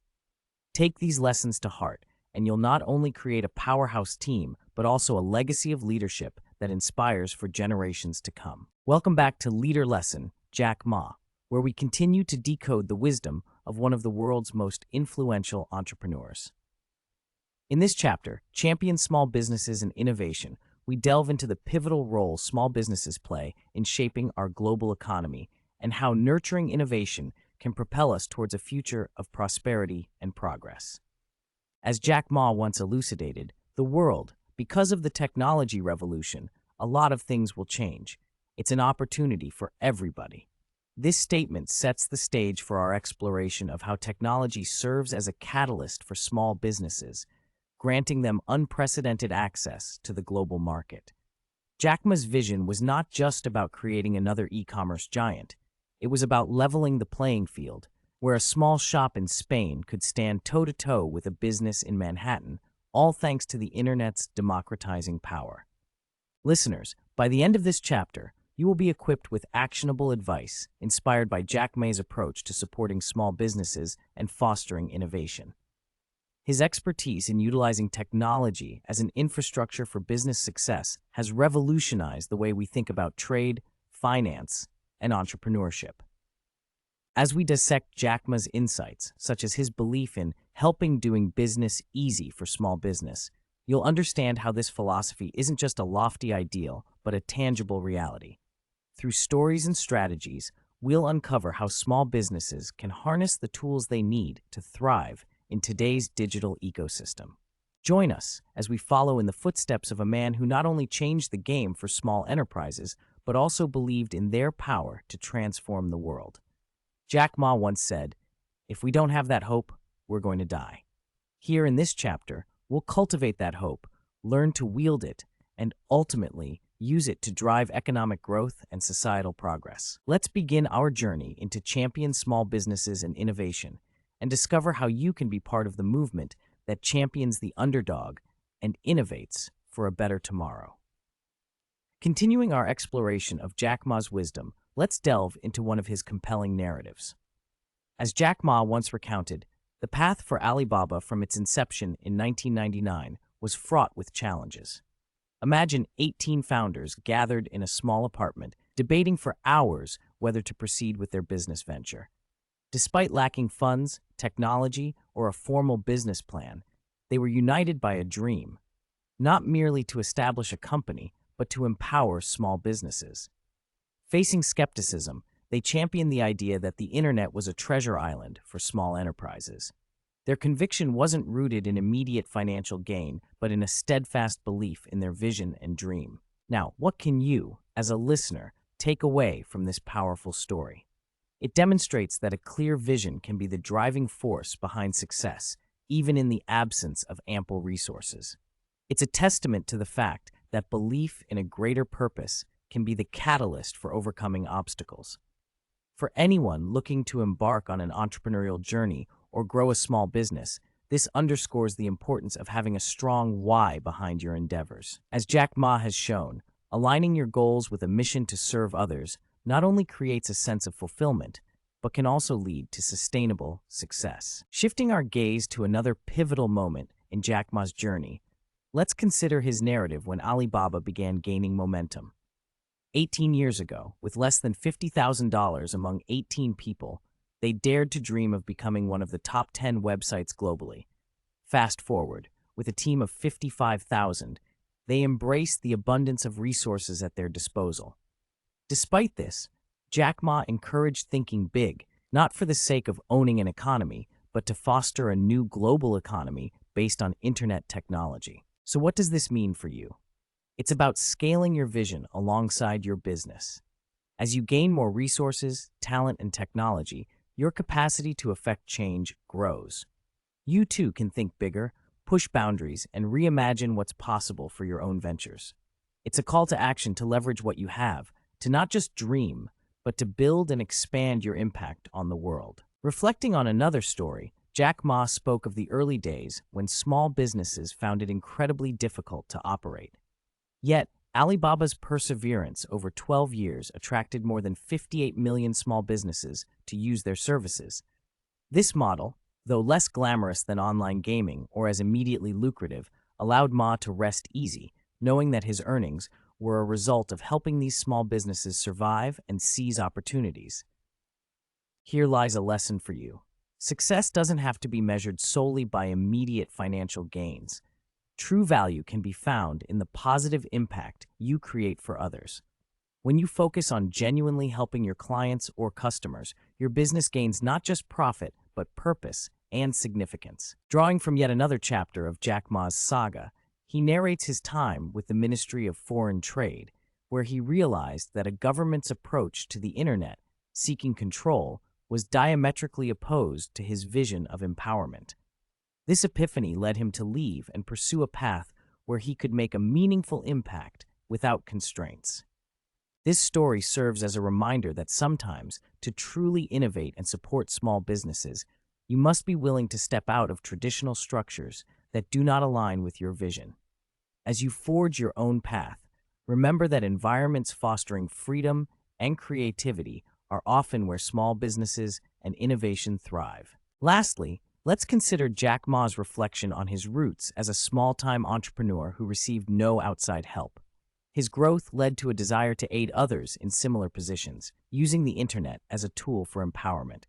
Take these lessons to heart, and you'll not only create a powerhouse team, but also a legacy of leadership that inspires for generations to come. Welcome back to Leader Lesson, Jack Ma, where we continue to decode the wisdom of one of the world's most influential entrepreneurs. In this chapter, Champion Small Businesses and Innovation, we delve into the pivotal role small businesses play in shaping our global economy and how nurturing innovation can propel us towards a future of prosperity and progress. As Jack Ma once elucidated, the world, because of the technology revolution, a lot of things will change. It's an opportunity for everybody. This statement sets the stage for our exploration of how technology serves as a catalyst for small businesses, granting them unprecedented access to the global market. Jack Ma's vision was not just about creating another e-commerce giant. It was about leveling the playing field, where a small shop in Spain could stand toe-to-toe with a business in Manhattan, all thanks to the internet's democratizing power. Listeners, by the end of this chapter, you will be equipped with actionable advice inspired by Jack Ma's approach to supporting small businesses and fostering innovation. His expertise in utilizing technology as an infrastructure for business success has revolutionized the way we think about trade, finance, and entrepreneurship. As we dissect Jack Ma's insights, such as his belief in helping doing business easy for small business, you'll understand how this philosophy isn't just a lofty ideal, but a tangible reality. Through stories and strategies, we'll uncover how small businesses can harness the tools they need to thrive in today's digital ecosystem. Join us as we follow in the footsteps of a man who not only changed the game for small enterprises, but also believed in their power to transform the world. Jack Ma once said, "If we don't have that hope, we're going to die." Here in this chapter, we'll cultivate that hope, learn to wield it, and ultimately use it to drive economic growth and societal progress. Let's begin our journey into champion small businesses and innovation, and discover how you can be part of the movement that champions the underdog and innovates for a better tomorrow. Continuing our exploration of Jack Ma's wisdom, let's delve into one of his compelling narratives. As Jack Ma once recounted, the path for Alibaba from its inception in 1999 was fraught with challenges. Imagine 18 founders gathered in a small apartment, debating for hours whether to proceed with their business venture. Despite lacking funds, technology, or a formal business plan, they were united by a dream, not merely to establish a company, but to empower small businesses. Facing skepticism, they championed the idea that the internet was a treasure island for small enterprises. Their conviction wasn't rooted in immediate financial gain, but in a steadfast belief in their vision and dream. Now, what can you, as a listener, take away from this powerful story? It demonstrates that a clear vision can be the driving force behind success, even in the absence of ample resources. It's a testament to the fact that belief in a greater purpose can be the catalyst for overcoming obstacles. For anyone looking to embark on an entrepreneurial journey or grow a small business, this underscores the importance of having a strong why behind your endeavors. As Jack Ma has shown, aligning your goals with a mission to serve others not only creates a sense of fulfillment, but can also lead to sustainable success. Shifting our gaze to another pivotal moment in Jack Ma's journey, let's consider his narrative when Alibaba began gaining momentum. 18 years ago, with less than $50,000 among 18 people, they dared to dream of becoming one of the top 10 websites globally. Fast forward, with a team of 55,000, they embraced the abundance of resources at their disposal. Despite this, Jack Ma encouraged thinking big, not for the sake of owning an economy, but to foster a new global economy based on internet technology. So what does this mean for you? It's about scaling your vision alongside your business. As you gain more resources, talent, and technology, your capacity to affect change grows. You too can think bigger, push boundaries, and reimagine what's possible for your own ventures. It's a call to action to leverage what you have, to not just dream, but to build and expand your impact on the world. Reflecting on another story, Jack Ma spoke of the early days when small businesses found it incredibly difficult to operate. Yet, Alibaba's perseverance over 12 years attracted more than 58 million small businesses to use their services. This model, though less glamorous than online gaming or as immediately lucrative, allowed Ma to rest easy, knowing that his earnings were a result of helping these small businesses survive and seize opportunities. Here lies a lesson for you. Success doesn't have to be measured solely by immediate financial gains. True value can be found in the positive impact you create for others. When you focus on genuinely helping your clients or customers, your business gains not just profit, but purpose and significance. Drawing from yet another chapter of Jack Ma's saga, he narrates his time with the Ministry of Foreign Trade, where he realized that a government's approach to the internet, seeking control, was diametrically opposed to his vision of empowerment. This epiphany led him to leave and pursue a path where he could make a meaningful impact without constraints. This story serves as a reminder that sometimes, to truly innovate and support small businesses, you must be willing to step out of traditional structures that do not align with your vision. As you forge your own path, remember that environments fostering freedom and creativity are often where small businesses and innovation thrive. Lastly, let's consider Jack Ma's reflection on his roots as a small-time entrepreneur who received no outside help. His growth led to a desire to aid others in similar positions, using the internet as a tool for empowerment.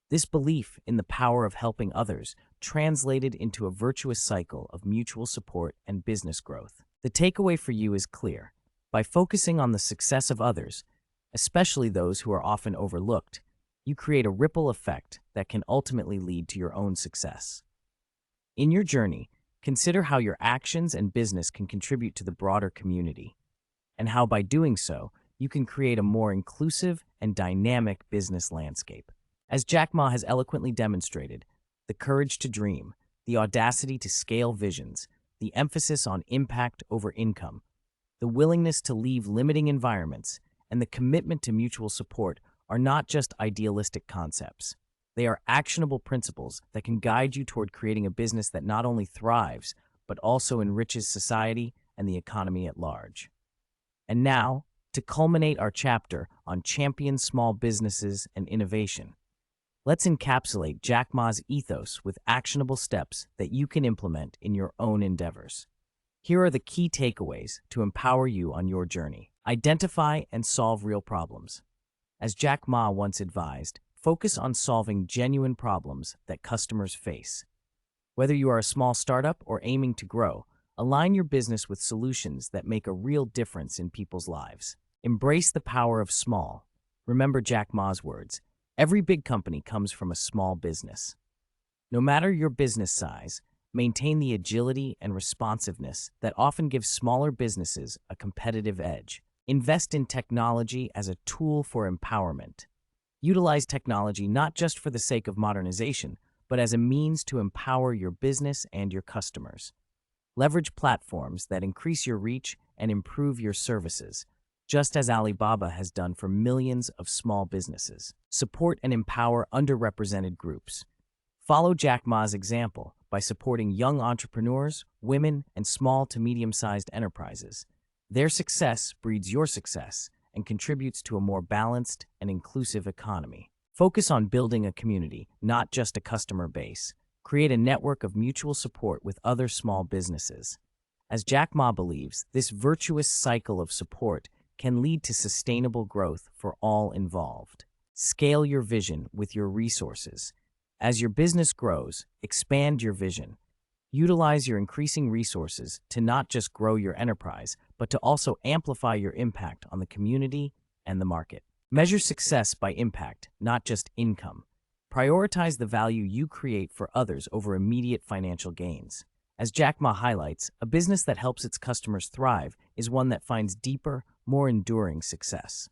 This belief in the power of helping others translated into a virtuous cycle of mutual support and business growth. The takeaway for you is clear. By focusing on the success of others, especially those who are often overlooked, you create a ripple effect that can ultimately lead to your own success. In your journey, consider how your actions and business can contribute to the broader community, and how by doing so, you can create a more inclusive and dynamic business landscape. As Jack Ma has eloquently demonstrated, the courage to dream, the audacity to scale visions, the emphasis on impact over income, the willingness to leave limiting environments, and the commitment to mutual support are not just idealistic concepts. They are actionable principles that can guide you toward creating a business that not only thrives, but also enriches society and the economy at large. And now, to culminate our chapter on champion small businesses and innovation, let's encapsulate Jack Ma's ethos with actionable steps that you can implement in your own endeavors. Here are the key takeaways to empower you on your journey. Identify and solve real problems. As Jack Ma once advised, focus on solving genuine problems that customers face. Whether you are a small startup or aiming to grow, align your business with solutions that make a real difference in people's lives. Embrace the power of small. Remember Jack Ma's words, every big company comes from a small business. No matter your business size, maintain the agility and responsiveness that often gives smaller businesses a competitive edge. Invest in technology as a tool for empowerment. Utilize technology not just for the sake of modernization, but as a means to empower your business and your customers. Leverage platforms that increase your reach and improve your services, just as Alibaba has done for millions of small businesses. Support and empower underrepresented groups. Follow Jack Ma's example by supporting young entrepreneurs, women, and small to medium-sized enterprises. Their success breeds your success and contributes to a more balanced and inclusive economy. Focus on building a community, not just a customer base. Create a network of mutual support with other small businesses. As Jack Ma believes, this virtuous cycle of support can lead to sustainable growth for all involved. Scale your vision with your resources. As your business grows, expand your vision. Utilize your increasing resources to not just grow your enterprise, but to also amplify your impact on the community and the market. Measure success by impact, not just income. Prioritize the value you create for others over immediate financial gains. As Jack Ma highlights, a business that helps its customers thrive is one that finds deeper, more enduring success.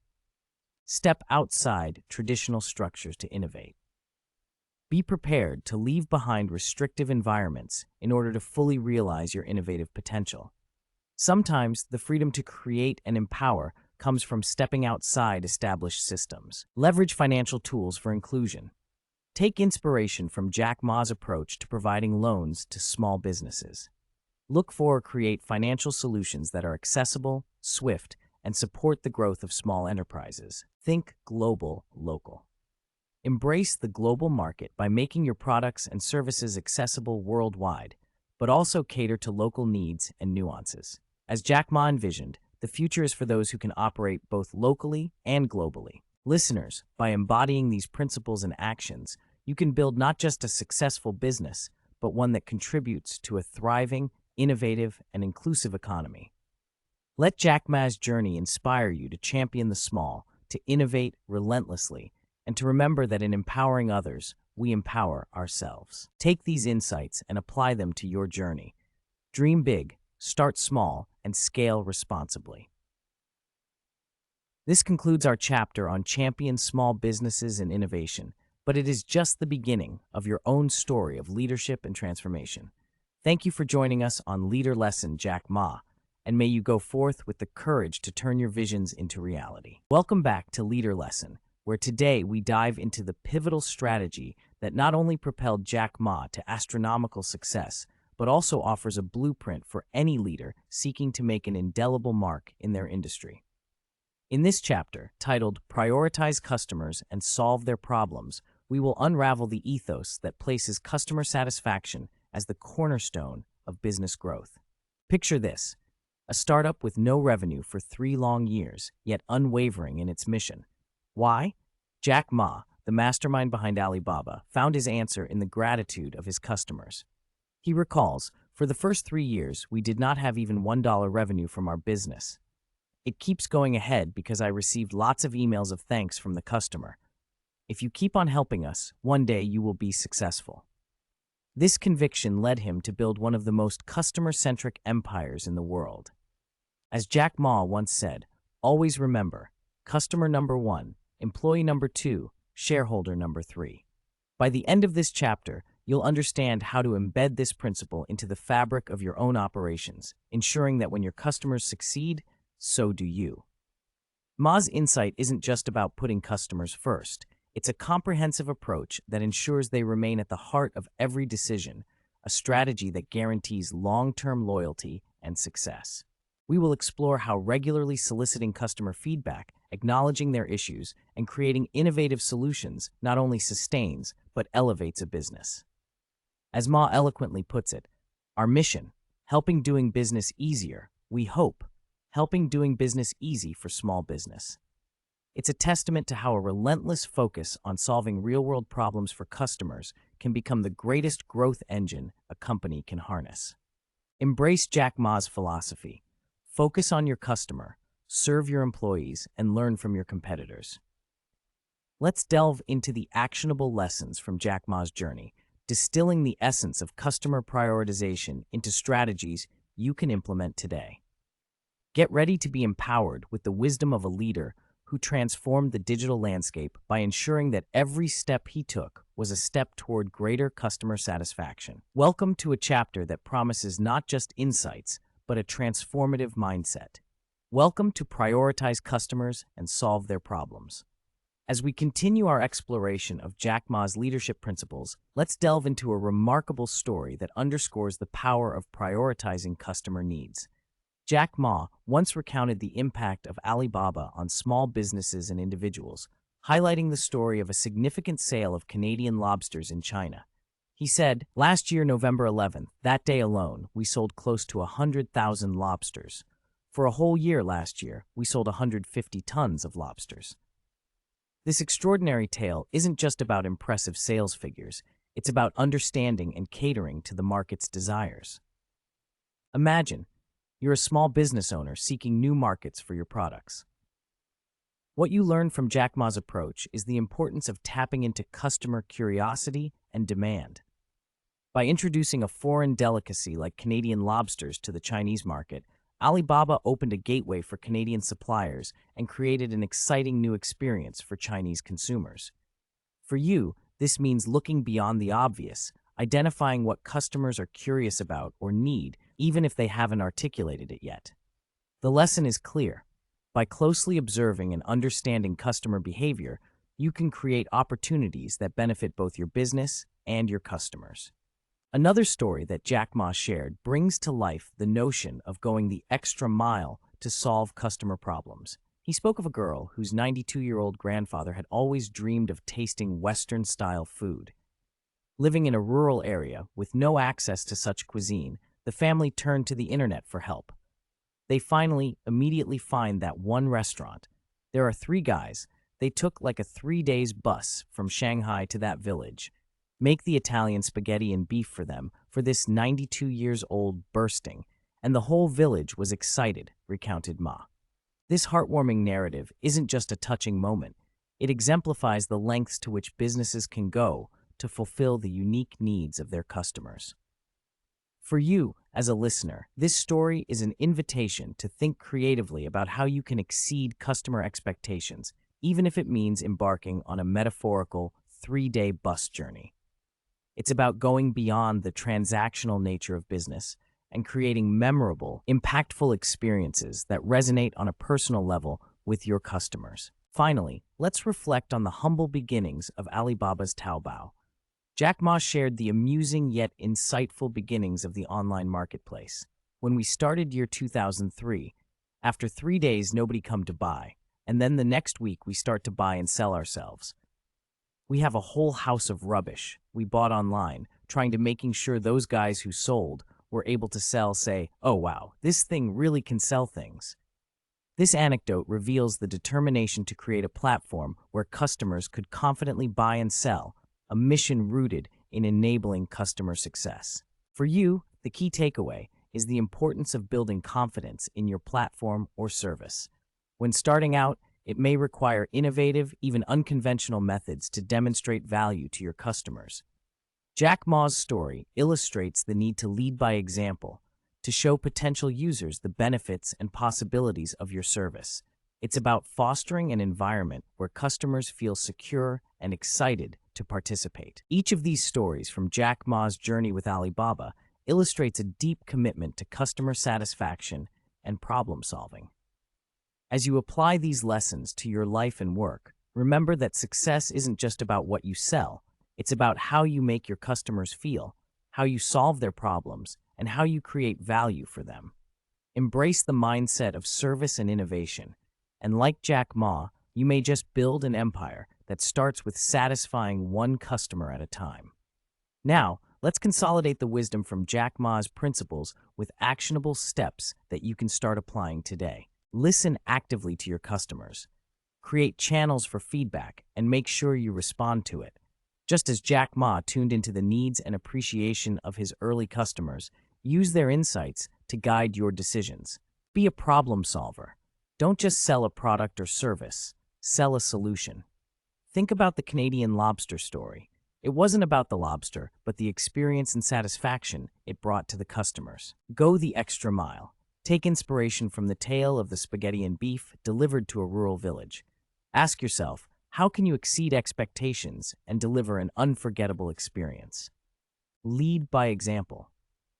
Step outside traditional structures to innovate. Be prepared to leave behind restrictive environments in order to fully realize your innovative potential. Sometimes the freedom to create and empower comes from stepping outside established systems. Leverage financial tools for inclusion. Take inspiration from Jack Ma's approach to providing loans to small businesses. Look for or create financial solutions that are accessible, swift, and support the growth of small enterprises. Think global, local. Embrace the global market by making your products and services accessible worldwide, but also cater to local needs and nuances. As Jack Ma envisioned, the future is for those who can operate both locally and globally. Listeners, by embodying these principles and actions, you can build not just a successful business, but one that contributes to a thriving, innovative, and inclusive economy. Let Jack Ma's journey inspire you to champion the small, to innovate relentlessly, and to remember that in empowering others, we empower ourselves. Take these insights and apply them to your journey. Dream big, start small, and scale responsibly. This concludes our chapter on champion small businesses and innovation, but it is just the beginning of your own story of leadership and transformation. Thank you for joining us on Leader Lesson Jack Ma, and may you go forth with the courage to turn your visions into reality. Welcome back to Leader Lesson, where today we dive into the pivotal strategy that not only propelled Jack Ma to astronomical success, but also offers a blueprint for any leader seeking to make an indelible mark in their industry. In this chapter, titled Prioritize Customers and Solve Their Problems, we will unravel the ethos that places customer satisfaction as the cornerstone of business growth. Picture this: a startup with no revenue for 3 long years, yet unwavering in its mission. Why? Jack Ma, the mastermind behind Alibaba, found his answer in the gratitude of his customers. He recalls, "For the first 3 years, we did not have even $1 revenue from our business. It keeps going ahead because I received lots of emails of thanks from the customer. If you keep on helping us, one day you will be successful." This conviction led him to build one of the most customer-centric empires in the world. As Jack Ma once said, "Always remember, customer number 1, employee number 2, shareholder number 3. By the end of this chapter, you'll understand how to embed this principle into the fabric of your own operations, ensuring that when your customers succeed, so do you. Ma's insight isn't just about putting customers first. It's a comprehensive approach that ensures they remain at the heart of every decision, a strategy that guarantees long-term loyalty and success. We will explore how regularly soliciting customer feedback, acknowledging their issues, and creating innovative solutions not only sustains but elevates a business. As Ma eloquently puts it, our mission, helping doing business easier, we hope, helping doing business easy for small business. It's a testament to how a relentless focus on solving real-world problems for customers can become the greatest growth engine a company can harness. Embrace Jack Ma's philosophy. Focus on your customer, serve your employees, and learn from your competitors. Let's delve into the actionable lessons from Jack Ma's journey, distilling the essence of customer prioritization into strategies you can implement today. Get ready to be empowered with the wisdom of a leader who transformed the digital landscape by ensuring that every step he took was a step toward greater customer satisfaction. Welcome to a chapter that promises not just insights, but a transformative mindset. Welcome to Prioritize Customers and Solve Their Problems. As we continue our exploration of Jack Ma's leadership principles, let's delve into a remarkable story that underscores the power of prioritizing customer needs. Jack Ma once recounted the impact of Alibaba on small businesses and individuals, highlighting the story of a significant sale of Canadian lobsters in China. He said, "Last year, November 11th, that day alone, we sold close to 100,000 lobsters. For a whole year last year, we sold 150 tons of lobsters." This extraordinary tale isn't just about impressive sales figures, it's about understanding and catering to the market's desires. Imagine, you're a small business owner seeking new markets for your products. What you learn from Jack Ma's approach is the importance of tapping into customer curiosity and demand. By introducing a foreign delicacy like Canadian lobsters to the Chinese market, Alibaba opened a gateway for Canadian suppliers and created an exciting new experience for Chinese consumers. For you, this means looking beyond the obvious, identifying what customers are curious about or need, even if they haven't articulated it yet. The lesson is clear. By closely observing and understanding customer behavior, you can create opportunities that benefit both your business and your customers. Another story that Jack Ma shared brings to life the notion of going the extra mile to solve customer problems. He spoke of a girl whose 92-year-old grandfather had always dreamed of tasting Western-style food. Living in a rural area with no access to such cuisine, the family turned to the internet for help. They immediately find that one restaurant. There are 3 guys. They took like a 3 days bus from Shanghai to that village. Make the Italian spaghetti and beef for them, for this 92 years old bursting, and the whole village was excited. recounted Ma. This heartwarming narrative isn't just a touching moment. It exemplifies the lengths to which businesses can go to fulfill the unique needs of their customers. For you, as a listener, this story is an invitation to think creatively about how you can exceed customer expectations, even if it means embarking on a metaphorical 3-day bus journey. It's about going beyond the transactional nature of business and creating memorable, impactful experiences that resonate on a personal level with your customers. Finally, let's reflect on the humble beginnings of Alibaba's Taobao. Jack Ma shared the amusing yet insightful beginnings of the online marketplace. When we started year 2003, after 3 days nobody come to buy, and then the next week we start to buy and sell ourselves. We have a whole house of rubbish we bought online, trying to making sure those guys who sold were able to sell say, "Oh wow, this thing really can sell things." This anecdote reveals the determination to create a platform where customers could confidently buy and sell, a mission rooted in enabling customer success. For you, the key takeaway is the importance of building confidence in your platform or service. When starting out, it may require innovative, even unconventional methods to demonstrate value to your customers. Jack Ma's story illustrates the need to lead by example, to show potential users the benefits and possibilities of your service. It's about fostering an environment where customers feel secure and excited to participate. Each of these stories from Jack Ma's journey with Alibaba illustrates a deep commitment to customer satisfaction and problem solving. As you apply these lessons to your life and work, remember that success isn't just about what you sell. It's about how you make your customers feel, how you solve their problems, and how you create value for them. Embrace the mindset of service and innovation. And like Jack Ma, you may just build an empire that starts with satisfying one customer at a time. Now, let's consolidate the wisdom from Jack Ma's principles with actionable steps that you can start applying today. Listen actively to your customers. Create channels for feedback and make sure you respond to it. Just as Jack Ma tuned into the needs and appreciation of his early customers, use their insights to guide your decisions. Be a problem solver. Don't just sell a product or service, sell a solution. Think about the Canadian lobster story. It wasn't about the lobster, but the experience and satisfaction it brought to the customers. Go the extra mile. Take inspiration from the tale of the spaghetti and beef delivered to a rural village. Ask yourself, how can you exceed expectations and deliver an unforgettable experience? Lead by example.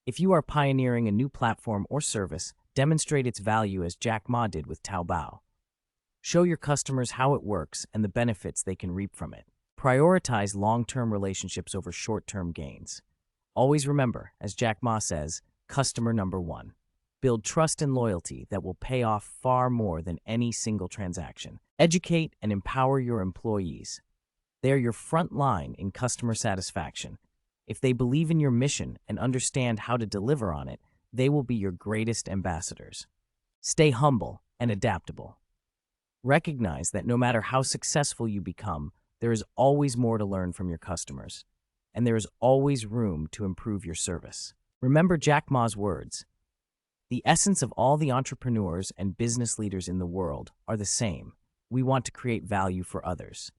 If you are pioneering a new platform or service, demonstrate its value as Jack Ma did with Taobao. Show your customers how it works and the benefits they can reap from it. Prioritize long-term relationships over short-term gains. Always remember, as Jack Ma says, customer number one. Build trust and loyalty that will pay off far more than any single transaction. Educate and empower your employees. They are your front line in customer satisfaction. If they believe in your mission and understand how to deliver on it, they will be your greatest ambassadors. Stay humble and adaptable. Recognize that no matter how successful you become, there is always more to learn from your customers, and there is always room to improve your service. Remember Jack Ma's words. The essence of all the entrepreneurs and business leaders in the world are the same. We want to create value for others.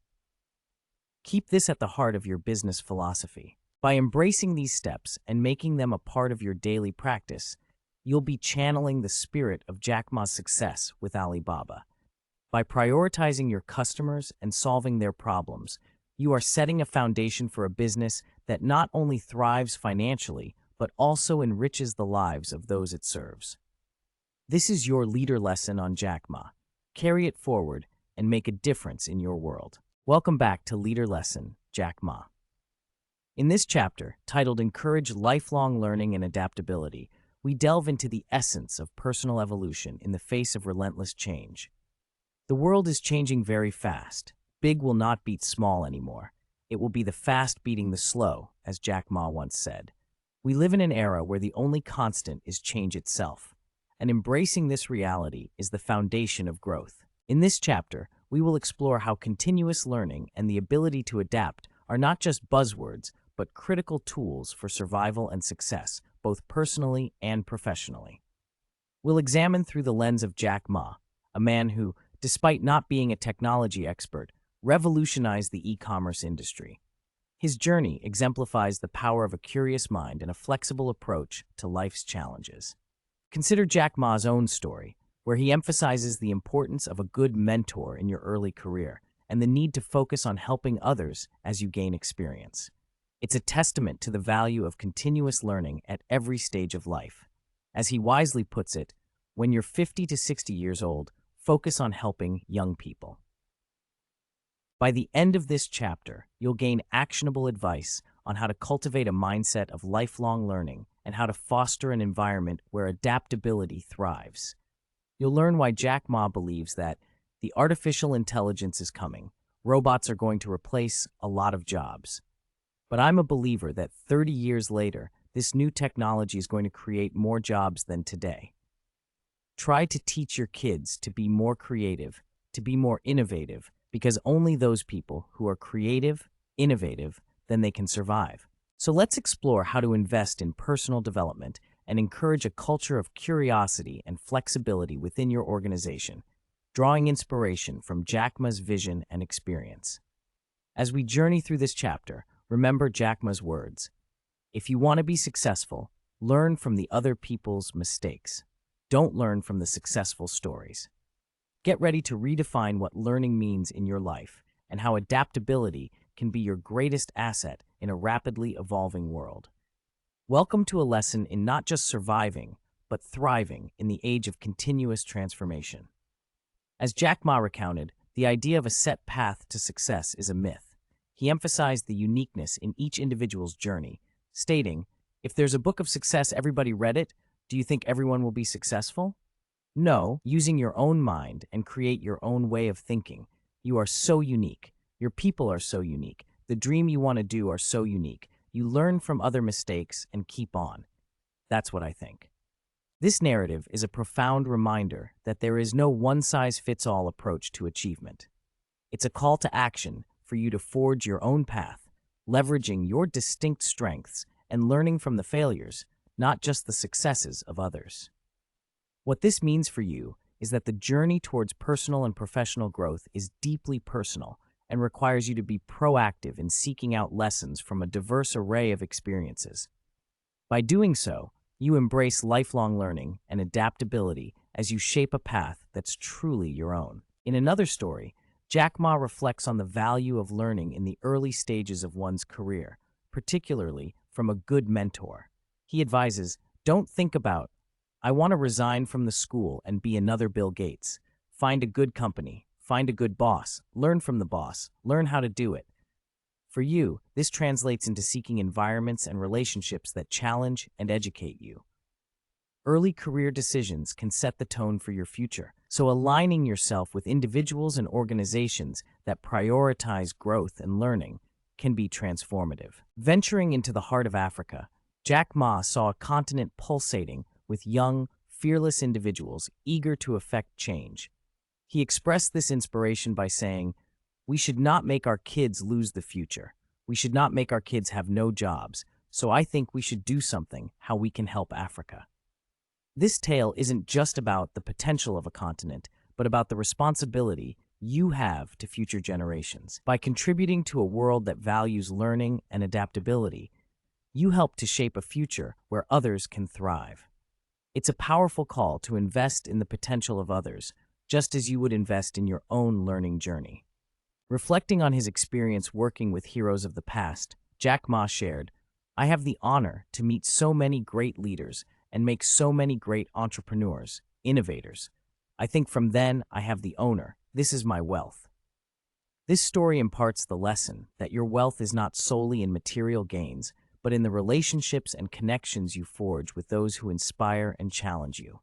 Keep this at the heart of your business philosophy. By embracing these steps and making them a part of your daily practice, you'll be channeling the spirit of Jack Ma's success with Alibaba. By prioritizing your customers and solving their problems, you are setting a foundation for a business that not only thrives financially, but also enriches the lives of those it serves. This is your leader lesson on Jack Ma. Carry it forward and make a difference in your world. Welcome back to Leader Lesson, Jack Ma. In this chapter, titled Encourage Lifelong Learning and Adaptability, we delve into the essence of personal evolution in the face of relentless change. The world is changing very fast. Big will not beat small anymore. It will be the fast beating the slow, as Jack Ma once said. We live in an era where the only constant is change itself, and embracing this reality is the foundation of growth. In this chapter, we will explore how continuous learning and the ability to adapt are not just buzzwords, but critical tools for survival and success, both personally and professionally. We'll examine through the lens of Jack Ma, a man who, despite not being a technology expert, revolutionized the e-commerce industry. His journey exemplifies the power of a curious mind and a flexible approach to life's challenges. Consider Jack Ma's own story, where he emphasizes the importance of a good mentor in your early career and the need to focus on helping others as you gain experience. It's a testament to the value of continuous learning at every stage of life. As he wisely puts it, when you're 50 to 60 years old, focus on helping young people. By the end of this chapter, you'll gain actionable advice on how to cultivate a mindset of lifelong learning and how to foster an environment where adaptability thrives. You'll learn why Jack Ma believes that the artificial intelligence is coming. Robots are going to replace a lot of jobs. But I'm a believer that 30 years later, this new technology is going to create more jobs than today. Try to teach your kids to be more creative, to be more innovative, because only those people who are creative, innovative, then they can survive. So let's explore how to invest in personal development and encourage a culture of curiosity and flexibility within your organization, drawing inspiration from Jack Ma's vision and experience. As we journey through this chapter, remember Jack Ma's words. If you want to be successful, learn from the other people's mistakes. Don't learn from the successful stories. Get ready to redefine what learning means in your life and how adaptability can be your greatest asset in a rapidly evolving world. Welcome to a lesson in not just surviving, but thriving in the age of continuous transformation. As Jack Ma recounted, the idea of a set path to success is a myth. He emphasized the uniqueness in each individual's journey, stating, "If there's a book of success, everybody read it, do you think everyone will be successful? No, using your own mind and create your own way of thinking. You are so unique. Your people are so unique. The dream you want to do are so unique. You learn from other mistakes and keep on." That's what I think. This narrative is a profound reminder that there is no one-size-fits-all approach to achievement. It's a call to action for you to forge your own path, leveraging your distinct strengths and learning from the failures, not just the successes of others. What this means for you is that the journey towards personal and professional growth is deeply personal and requires you to be proactive in seeking out lessons from a diverse array of experiences. By doing so, you embrace lifelong learning and adaptability as you shape a path that's truly your own. In another story, Jack Ma reflects on the value of learning in the early stages of one's career, particularly from a good mentor. He advises, don't think about, "I want to resign from the school and be another Bill Gates." Find a good company, find a good boss, learn from the boss, learn how to do it. For you, this translates into seeking environments and relationships that challenge and educate you. Early career decisions can set the tone for your future, so aligning yourself with individuals and organizations that prioritize growth and learning can be transformative. Venturing into the heart of Africa, Jack Ma saw a continent pulsating with young, fearless individuals eager to effect change. He expressed this inspiration by saying, "We should not make our kids lose the future. We should not make our kids have no jobs, so I think we should do something how we can help Africa." This tale isn't just about the potential of a continent, but about the responsibility you have to future generations. By contributing to a world that values learning and adaptability, you help to shape a future where others can thrive. It's a powerful call to invest in the potential of others, just as you would invest in your own learning journey. Reflecting on his experience working with heroes of the past, Jack Ma shared, "I have the honor to meet so many great leaders and make so many great entrepreneurs, innovators. I think from then I have the owner. This is my wealth." This story imparts the lesson that your wealth is not solely in material gains, but in the relationships and connections you forge with those who inspire and challenge you.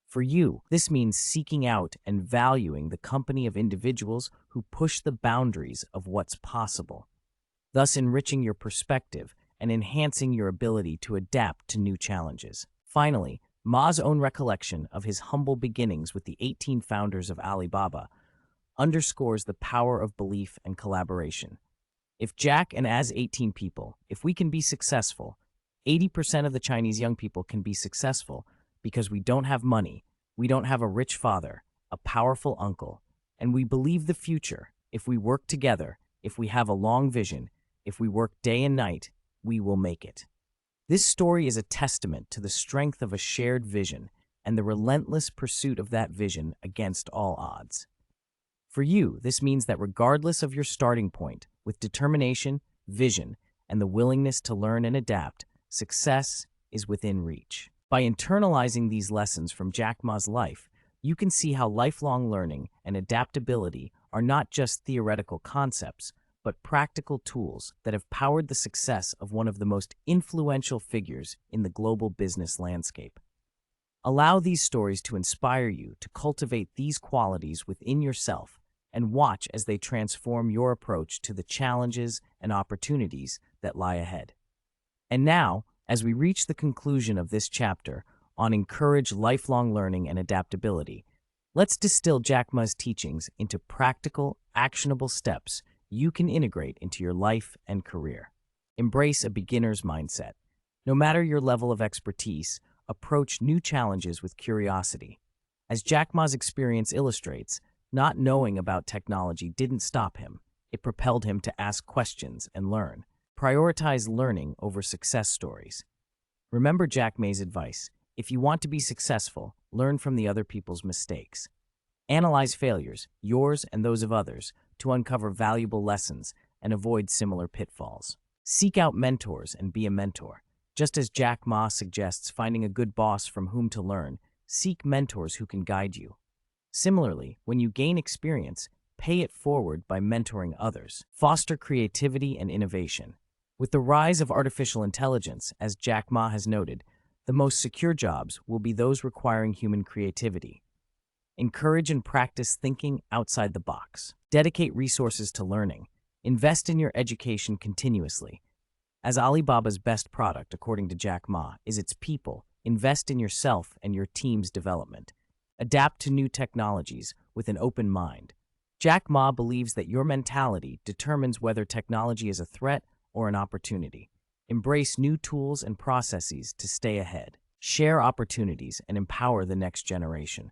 For you, this means seeking out and valuing the company of individuals who push the boundaries of what's possible, thus enriching your perspective and enhancing your ability to adapt to new challenges. Finally, Ma's own recollection of his humble beginnings with the 18 founders of Alibaba underscores the power of belief and collaboration. If Jack and as 18 people, if we can be successful, 80% of the Chinese young people can be successful, because we don't have money, we don't have a rich father, a powerful uncle, and we believe the future. If we work together, if we have a long vision, if we work day and night, we will make it. This story is a testament to the strength of a shared vision and the relentless pursuit of that vision against all odds. For you, this means that regardless of your starting point, with determination, vision, and the willingness to learn and adapt, success is within reach. By internalizing these lessons from Jack Ma's life, you can see how lifelong learning and adaptability are not just theoretical concepts, but practical tools that have powered the success of one of the most influential figures in the global business landscape. Allow these stories to inspire you to cultivate these qualities within yourself and watch as they transform your approach to the challenges and opportunities that lie ahead. And now, as we reach the conclusion of this chapter on encourage lifelong learning and adaptability, let's distill Jack Ma's teachings into practical, actionable steps you can integrate into your life and career. Embrace a beginner's mindset. No matter your level of expertise, approach new challenges with curiosity. As Jack Ma's experience illustrates, not knowing about technology didn't stop him. It propelled him to ask questions and learn. Prioritize learning over success stories. Remember Jack Ma's advice: if you want to be successful, learn from the other people's mistakes. Analyze failures, yours and those of others, to uncover valuable lessons and avoid similar pitfalls. Seek out mentors and be a mentor. Just as Jack Ma suggests finding a good boss from whom to learn, seek mentors who can guide you. Similarly, when you gain experience, pay it forward by mentoring others. Foster creativity and innovation. With the rise of artificial intelligence, as Jack Ma has noted, the most secure jobs will be those requiring human creativity. Encourage and practice thinking outside the box. Dedicate resources to learning. Invest in your education continuously. As Alibaba's best product, according to Jack Ma, is its people, invest in yourself and your team's development. Adapt to new technologies with an open mind. Jack Ma believes that your mentality determines whether technology is a threat or an opportunity. Embrace new tools and processes to stay ahead. Share opportunities and empower the next generation.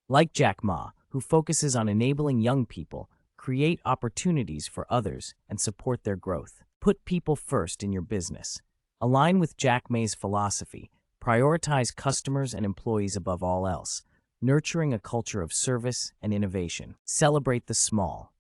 Like Jack Ma, who focuses on enabling young people, create opportunities for others and support their growth. Put people first in your business. Align with Jack Ma's philosophy. Prioritize customers and employees above all else, nurturing a culture of service and innovation. Celebrate the small.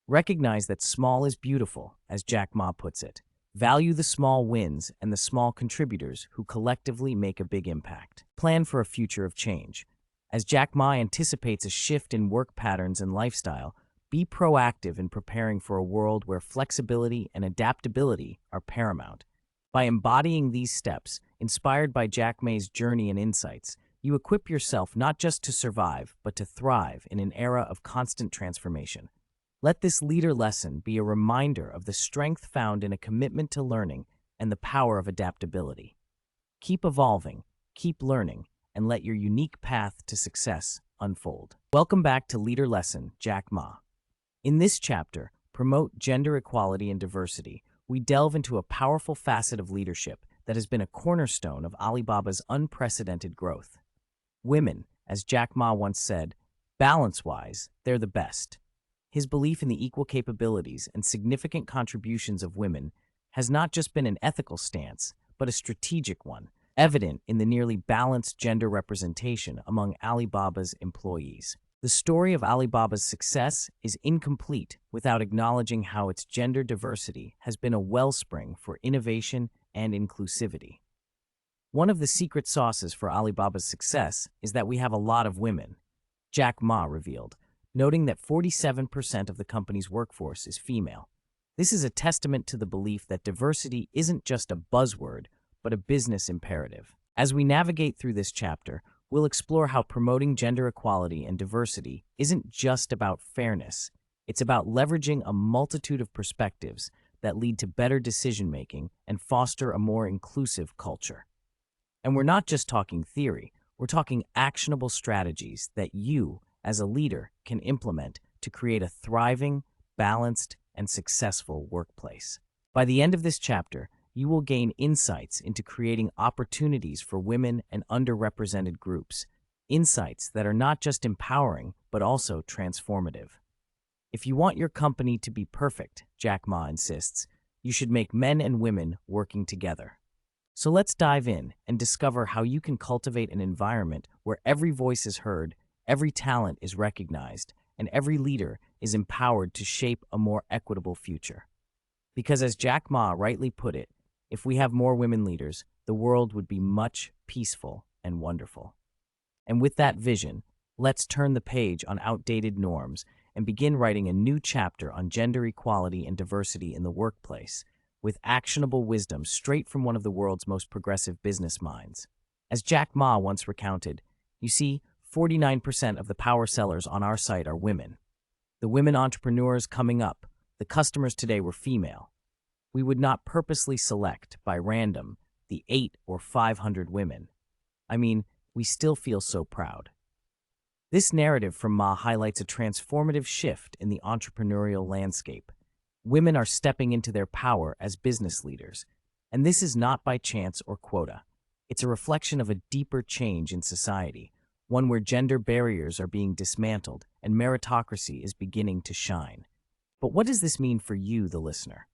Recognize that small is beautiful, as Jack Ma puts it. Value the small wins and the small contributors who collectively make a big impact. Plan for a future of change. As Jack Ma anticipates a shift in work patterns and lifestyle, be proactive in preparing for a world where flexibility and adaptability are paramount. By embodying these steps, inspired by Jack Ma's journey and insights, you equip yourself not just to survive, but to thrive in an era of constant transformation. Let this leader lesson be a reminder of the strength found in a commitment to learning and the power of adaptability. Keep evolving, keep learning, and let your unique path to success unfold. Welcome back to Leader Lesson, Jack Ma. In this chapter, Promote Gender Equality and Diversity, we delve into a powerful facet of leadership that has been a cornerstone of Alibaba's unprecedented growth. Women, as Jack Ma once said, balance-wise, they're the best. His belief in the equal capabilities and significant contributions of women has not just been an ethical stance, but a strategic one, evident in the nearly balanced gender representation among Alibaba's employees. The story of Alibaba's success is incomplete without acknowledging how its gender diversity has been a wellspring for innovation and inclusivity. One of the secret sauces for Alibaba's success is that we have a lot of women, Jack Ma revealed, noting that 47% of the company's workforce is female. This is a testament to the belief that diversity isn't just a buzzword, but a business imperative. As we navigate through this chapter, we'll explore how promoting gender equality and diversity isn't just about fairness. It's about leveraging a multitude of perspectives that lead to better decision-making and foster a more inclusive culture. And we're not just talking theory, we're talking actionable strategies that you, as a leader, can implement to create a thriving, balanced, and successful workplace. By the end of this chapter, you will gain insights into creating opportunities for women and underrepresented groups, insights that are not just empowering, but also transformative. If you want your company to be perfect, Jack Ma insists, you should make men and women working together. So let's dive in and discover how you can cultivate an environment where every voice is heard, every talent is recognized, and every leader is empowered to shape a more equitable future. Because as Jack Ma rightly put it, if we have more women leaders, the world would be much peaceful and wonderful. And with that vision, let's turn the page on outdated norms and begin writing a new chapter on gender equality and diversity in the workplace, with actionable wisdom straight from one of the world's most progressive business minds. As Jack Ma once recounted, you see, 49% of the power sellers on our site are women. The women entrepreneurs coming up, the customers today were female. We would not purposely select, by random, the 8 or 500 women. I mean, we still feel so proud. This narrative from Ma highlights a transformative shift in the entrepreneurial landscape. Women are stepping into their power as business leaders, and this is not by chance or quota. It's a reflection of a deeper change in society, one where gender barriers are being dismantled and meritocracy is beginning to shine. But what does this mean for you, the listener?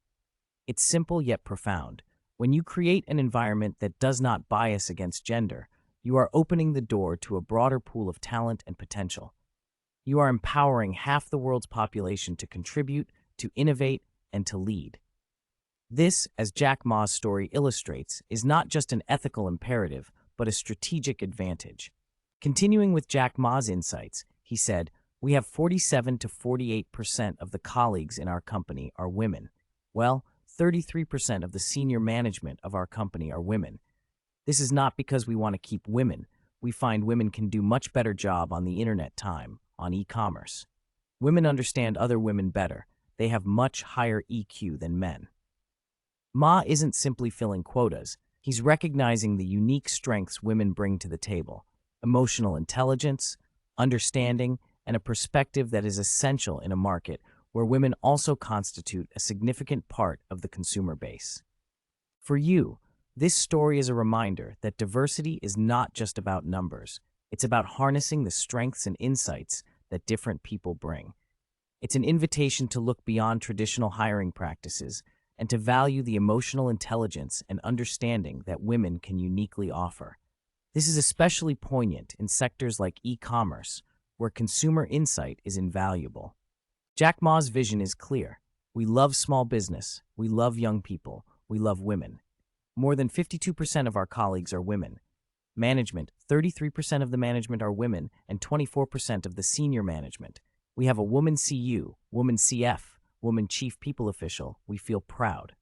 It's simple yet profound. When you create an environment that does not bias against gender, you are opening the door to a broader pool of talent and potential. You are empowering half the world's population to contribute, to innovate, and to lead. This, as Jack Ma's story illustrates, is not just an ethical imperative, but a strategic advantage. Continuing with Jack Ma's insights, he said, "We have 47 to 48% of the colleagues in our company are women. Well, 33% of the senior management of our company are women. This is not because we want to keep women. We find women can do much better job on the internet time, on e-commerce. Women understand other women better. They have much higher EQ than men." Ma isn't simply filling quotas. He's recognizing the unique strengths women bring to the table: emotional intelligence, understanding, and a perspective that is essential in a market where women also constitute a significant part of the consumer base. For you, this story is a reminder that diversity is not just about numbers. It's about harnessing the strengths and insights that different people bring. It's an invitation to look beyond traditional hiring practices and to value the emotional intelligence and understanding that women can uniquely offer. This is especially poignant in sectors like e-commerce, where consumer insight is invaluable. Jack Ma's vision is clear. We love small business, we love young people, we love women. More than 52% of our colleagues are women. Management, 33% of the management are women, and 24% of the senior management. We have a woman CU, woman CF, woman chief people official. We feel proud.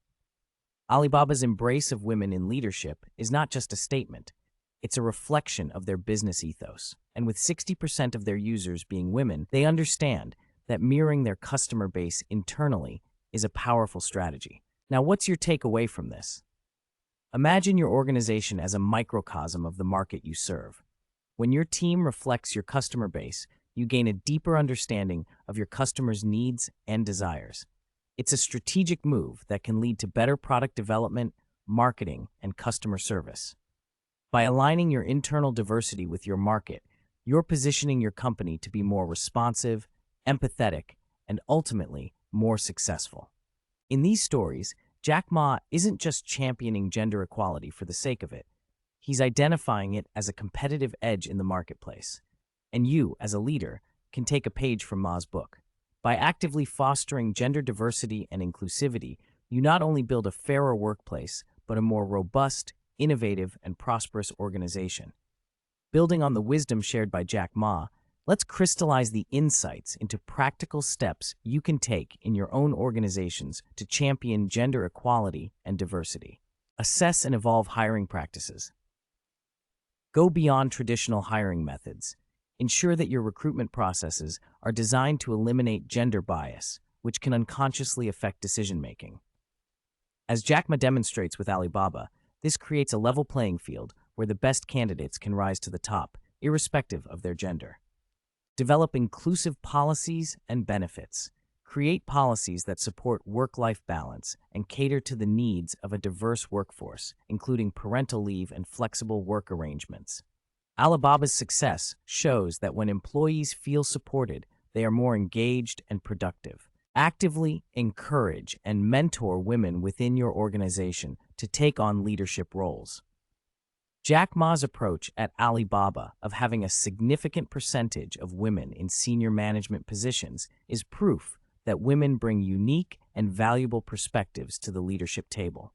Alibaba's embrace of women in leadership is not just a statement. It's a reflection of their business ethos. And with 60% of their users being women, they understand that mirroring their customer base internally is a powerful strategy. Now, what's your takeaway from this? Imagine your organization as a microcosm of the market you serve. When your team reflects your customer base, you gain a deeper understanding of your customers' needs and desires. It's a strategic move that can lead to better product development, marketing, and customer service. By aligning your internal diversity with your market, you're positioning your company to be more responsive, empathetic, and ultimately more successful. In these stories, Jack Ma isn't just championing gender equality for the sake of it. He's identifying it as a competitive edge in the marketplace. And you, as a leader, can take a page from Ma's book. By actively fostering gender diversity and inclusivity, you not only build a fairer workplace, but a more robust, innovative, and prosperous organization. Building on the wisdom shared by Jack Ma, let's crystallize the insights into practical steps you can take in your own organizations to champion gender equality and diversity. Assess and evolve hiring practices. Go beyond traditional hiring methods. Ensure that your recruitment processes are designed to eliminate gender bias, which can unconsciously affect decision-making. As Jack Ma demonstrates with Alibaba, this creates a level playing field where the best candidates can rise to the top, irrespective of their gender. Develop inclusive policies and benefits. Create policies that support work-life balance and cater to the needs of a diverse workforce, including parental leave and flexible work arrangements. Alibaba's success shows that when employees feel supported, they are more engaged and productive. Actively encourage and mentor women within your organization to take on leadership roles. Jack Ma's approach at Alibaba of having a significant percentage of women in senior management positions is proof that women bring unique and valuable perspectives to the leadership table.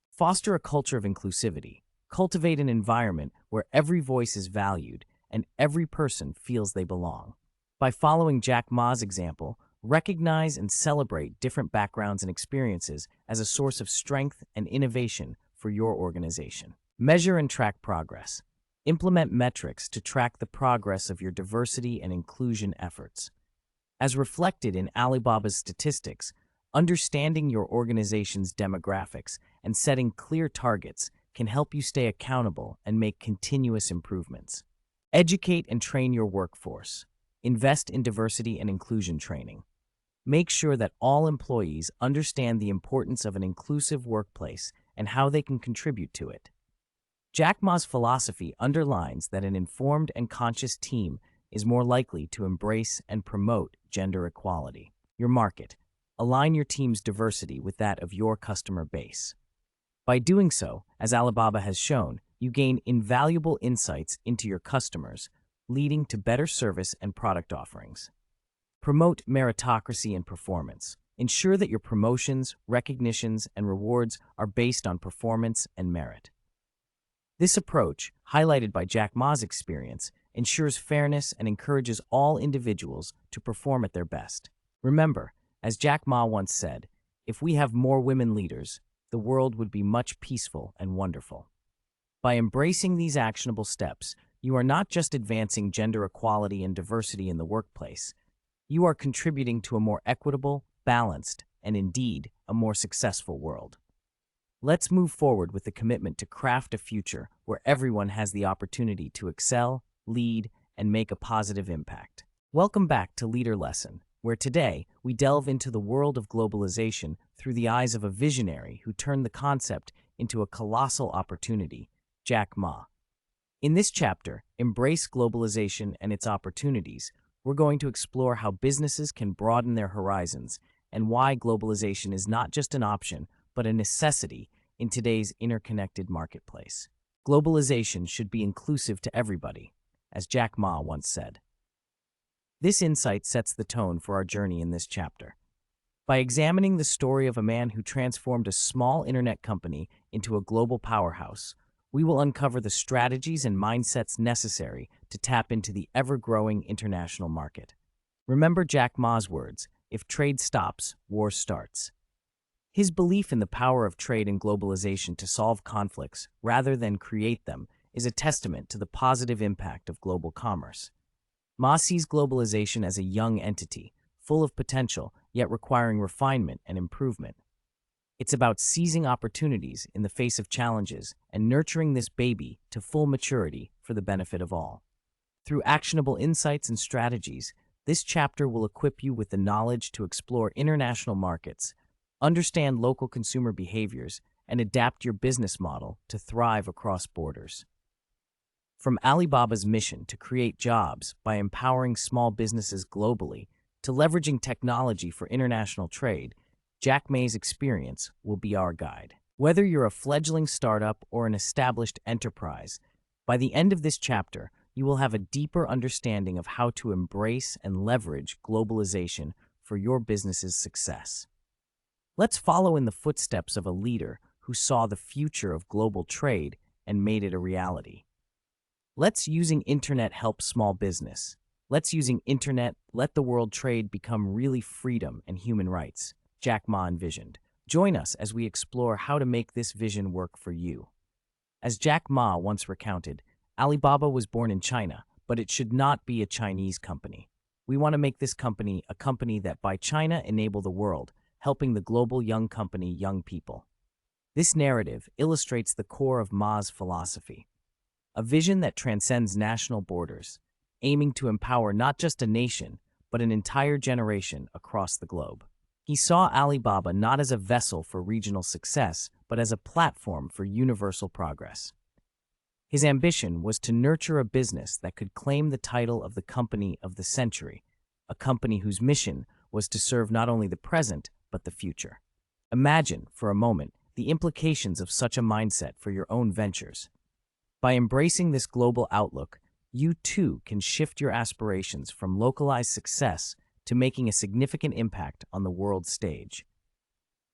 Foster a culture of inclusivity. Cultivate an environment where every voice is valued and every person feels they belong. By following Jack Ma's example, recognize and celebrate different backgrounds and experiences as a source of strength and innovation for your organization. Measure and track progress. Implement metrics to track the progress of your diversity and inclusion efforts. As reflected in Alibaba's statistics, understanding your organization's demographics and setting clear targets can help you stay accountable and make continuous improvements. Educate and train your workforce. Invest in diversity and inclusion training. Make sure that all employees understand the importance of an inclusive workplace and how they can contribute to it. Jack Ma's philosophy underlines that an informed and conscious team is more likely to embrace and promote gender equality. Your market. Align your team's diversity with that of your customer base. By doing so, as Alibaba has shown, you gain invaluable insights into your customers, leading to better service and product offerings. Promote meritocracy and performance. Ensure that your promotions, recognitions, and rewards are based on performance and merit. This approach, highlighted by Jack Ma's experience, ensures fairness and encourages all individuals to perform at their best. Remember, as Jack Ma once said, if we have more women leaders, the world would be much peaceful and wonderful. By embracing these actionable steps, you are not just advancing gender equality and diversity in the workplace, you are contributing to a more equitable, balanced, and indeed, a more successful world. Let's move forward with the commitment to craft a future where everyone has the opportunity to excel, lead, and make a positive impact. Welcome back to Leader Lesson, where today we delve into the world of globalization through the eyes of a visionary who turned the concept into a colossal opportunity, Jack Ma. In this chapter, Embrace Globalization and Its Opportunities, we're going to explore how businesses can broaden their horizons and why globalization is not just an option, but a necessity in today's interconnected marketplace. Globalization should be inclusive to everybody, as Jack Ma once said. This insight sets the tone for our journey in this chapter. By examining the story of a man who transformed a small internet company into a global powerhouse, we will uncover the strategies and mindsets necessary to tap into the ever-growing international market. Remember Jack Ma's words, "If trade stops, war starts." His belief in the power of trade and globalization to solve conflicts rather than create them is a testament to the positive impact of global commerce. Ma sees globalization as a young entity, full of potential, yet requiring refinement and improvement. It's about seizing opportunities in the face of challenges and nurturing this baby to full maturity for the benefit of all. Through actionable insights and strategies, this chapter will equip you with the knowledge to explore international markets, understand local consumer behaviors, and adapt your business model to thrive across borders. From Alibaba's mission to create jobs by empowering small businesses globally to leveraging technology for international trade, Jack Ma's experience will be our guide. Whether you're a fledgling startup or an established enterprise, by the end of this chapter, you will have a deeper understanding of how to embrace and leverage globalization for your business's success. Let's follow in the footsteps of a leader who saw the future of global trade and made it a reality. Let's using internet help small business. Let's using internet let the world trade become really freedom and human rights, Jack Ma envisioned. Join us as we explore how to make this vision work for you. As Jack Ma once recounted, Alibaba was born in China, but it should not be a Chinese company. We want to make this company a company that by China enable the world, helping the global young company young people. This narrative illustrates the core of Ma's philosophy, a vision that transcends national borders, aiming to empower not just a nation, but an entire generation across the globe. He saw Alibaba not as a vessel for regional success, but as a platform for universal progress. His ambition was to nurture a business that could claim the title of the company of the century, a company whose mission was to serve not only the present, but the future. Imagine, for a moment, the implications of such a mindset for your own ventures. By embracing this global outlook, you too can shift your aspirations from localized success to making a significant impact on the world stage.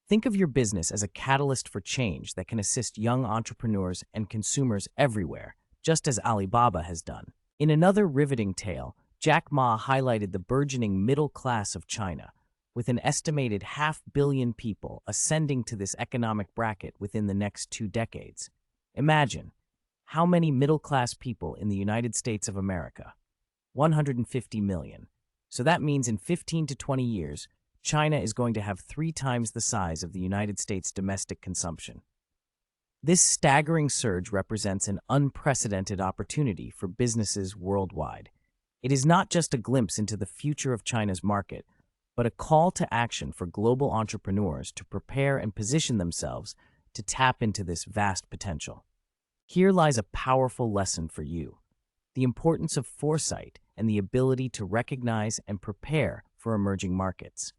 Think of your business as a catalyst for change that can assist young entrepreneurs and consumers everywhere, just as Alibaba has done. In another riveting tale, Jack Ma highlighted the burgeoning middle class of China, with an estimated 500 million people ascending to this economic bracket within the next 2 decades. Imagine, how many middle-class people in the United States of America? 150 million. So that means in 15 to 20 years, China is going to have 3 times the size of the United States' domestic consumption. This staggering surge represents an unprecedented opportunity for businesses worldwide. It is not just a glimpse into the future of China's market, but a call to action for global entrepreneurs to prepare and position themselves to tap into this vast potential. Here lies a powerful lesson for you: the importance of foresight and the ability to recognize and prepare for emerging markets.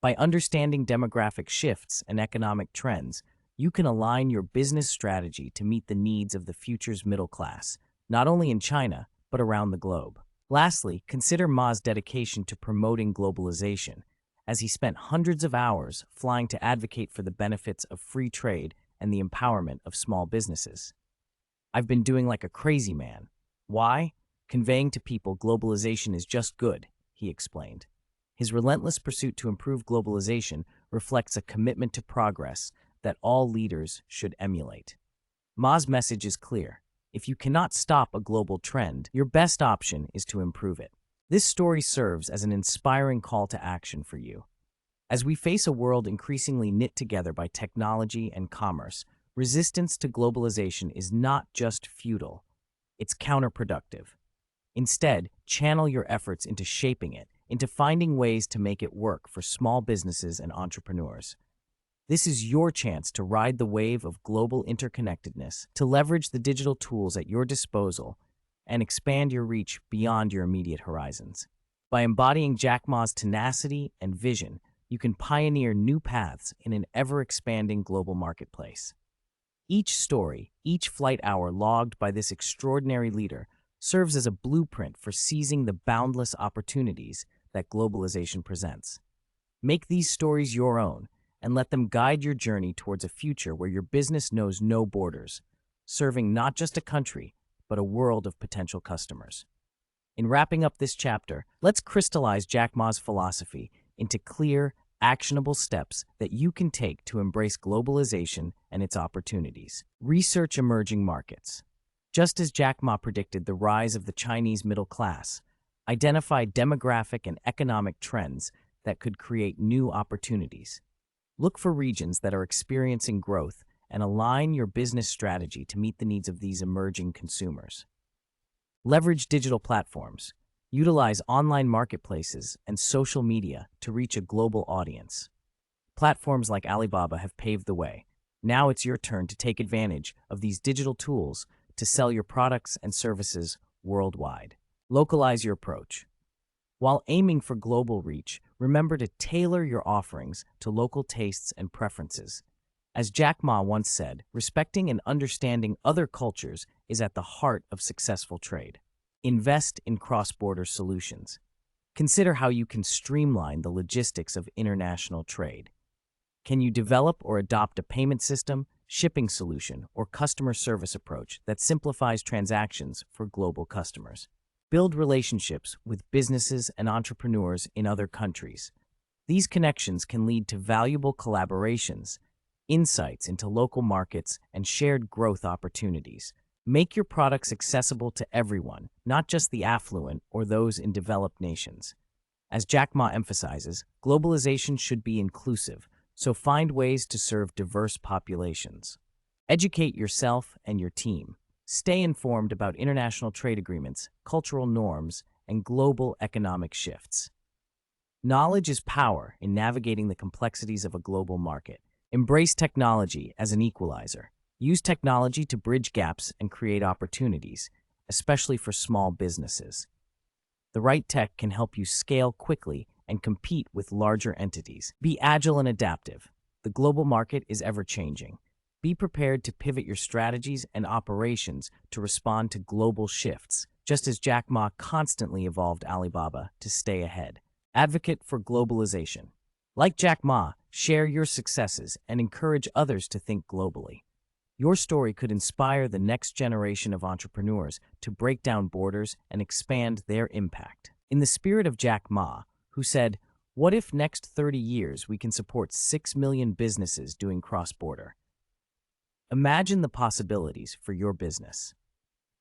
By understanding demographic shifts and economic trends, you can align your business strategy to meet the needs of the future's middle class, not only in China, but around the globe. Lastly, consider Ma's dedication to promoting globalization, as he spent hundreds of hours flying to advocate for the benefits of free trade and the empowerment of small businesses. "I've been doing like a crazy man. Why? Conveying to people globalization is just good," he explained. His relentless pursuit to improve globalization reflects a commitment to progress that all leaders should emulate. Ma's message is clear: if you cannot stop a global trend, your best option is to improve it. This story serves as an inspiring call to action for you. As we face a world increasingly knit together by technology and commerce, resistance to globalization is not just futile, it's counterproductive. Instead, channel your efforts into shaping it, into finding ways to make it work for small businesses and entrepreneurs. This is your chance to ride the wave of global interconnectedness, to leverage the digital tools at your disposal, and expand your reach beyond your immediate horizons. By embodying Jack Ma's tenacity and vision, you can pioneer new paths in an ever-expanding global marketplace. Each story, each flight hour logged by this extraordinary leader serves as a blueprint for seizing the boundless opportunities that globalization presents. Make these stories your own and let them guide your journey towards a future where your business knows no borders, serving not just a country, but a world of potential customers. In wrapping up this chapter, let's crystallize Jack Ma's philosophy into clear, actionable steps that you can take to embrace globalization and its opportunities. Research emerging markets. Just as Jack Ma predicted the rise of the Chinese middle class, identify demographic and economic trends that could create new opportunities. Look for regions that are experiencing growth and align your business strategy to meet the needs of these emerging consumers. Leverage digital platforms. Utilize online marketplaces and social media to reach a global audience. Platforms like Alibaba have paved the way. Now it's your turn to take advantage of these digital tools to sell your products and services worldwide. Localize your approach. While aiming for global reach, remember to tailor your offerings to local tastes and preferences. As Jack Ma once said, respecting and understanding other cultures is at the heart of successful trade. Invest in cross-border solutions. Consider how you can streamline the logistics of international trade. Can you develop or adopt a payment system, shipping solution, or customer service approach that simplifies transactions for global customers? Build relationships with businesses and entrepreneurs in other countries. These connections can lead to valuable collaborations, insights into local markets, and shared growth opportunities. Make your products accessible to everyone, not just the affluent or those in developed nations. As Jack Ma emphasizes, globalization should be inclusive, so find ways to serve diverse populations. Educate yourself and your team. Stay informed about international trade agreements, cultural norms, and global economic shifts. Knowledge is power in navigating the complexities of a global market. Embrace technology as an equalizer. Use technology to bridge gaps and create opportunities, especially for small businesses. The right tech can help you scale quickly and compete with larger entities. Be agile and adaptive. The global market is ever-changing. Be prepared to pivot your strategies and operations to respond to global shifts, just as Jack Ma constantly evolved Alibaba to stay ahead. Advocate for globalization. Like Jack Ma, share your successes and encourage others to think globally. Your story could inspire the next generation of entrepreneurs to break down borders and expand their impact. In the spirit of Jack Ma, who said, "What if next 30 years we can support 6 million businesses doing cross-border?" Imagine the possibilities for your business.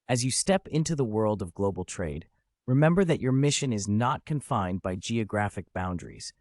As you step into the world of global trade, remember that your mission is not confined by geographic boundaries.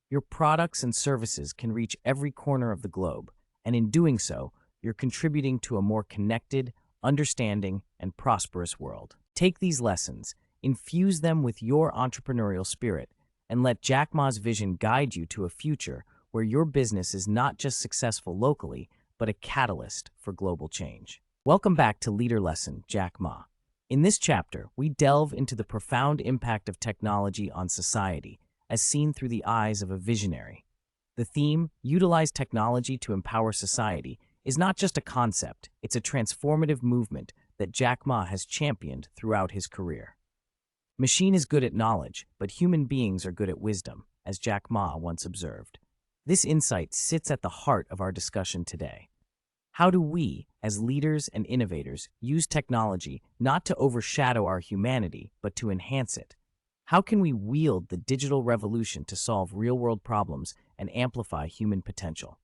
Your products and services can reach every corner of the globe, and in doing so, you're contributing to a more connected, understanding, and prosperous world. Take these lessons, infuse them with your entrepreneurial spirit, and let Jack Ma's vision guide you to a future where your business is not just successful locally, but a catalyst for global change. Welcome back to Leader Lesson, Jack Ma. In this chapter, we delve into the profound impact of technology on society, as seen through the eyes of a visionary. The theme, "Utilize Technology to Empower Society," is not just a concept, it's a transformative movement that Jack Ma has championed throughout his career. Machine is good at knowledge, but human beings are good at wisdom, as Jack Ma once observed. This insight sits at the heart of our discussion today. How do we, as leaders and innovators, use technology not to overshadow our humanity, but to enhance it? How can we wield the digital revolution to solve real-world problems and amplify human potential?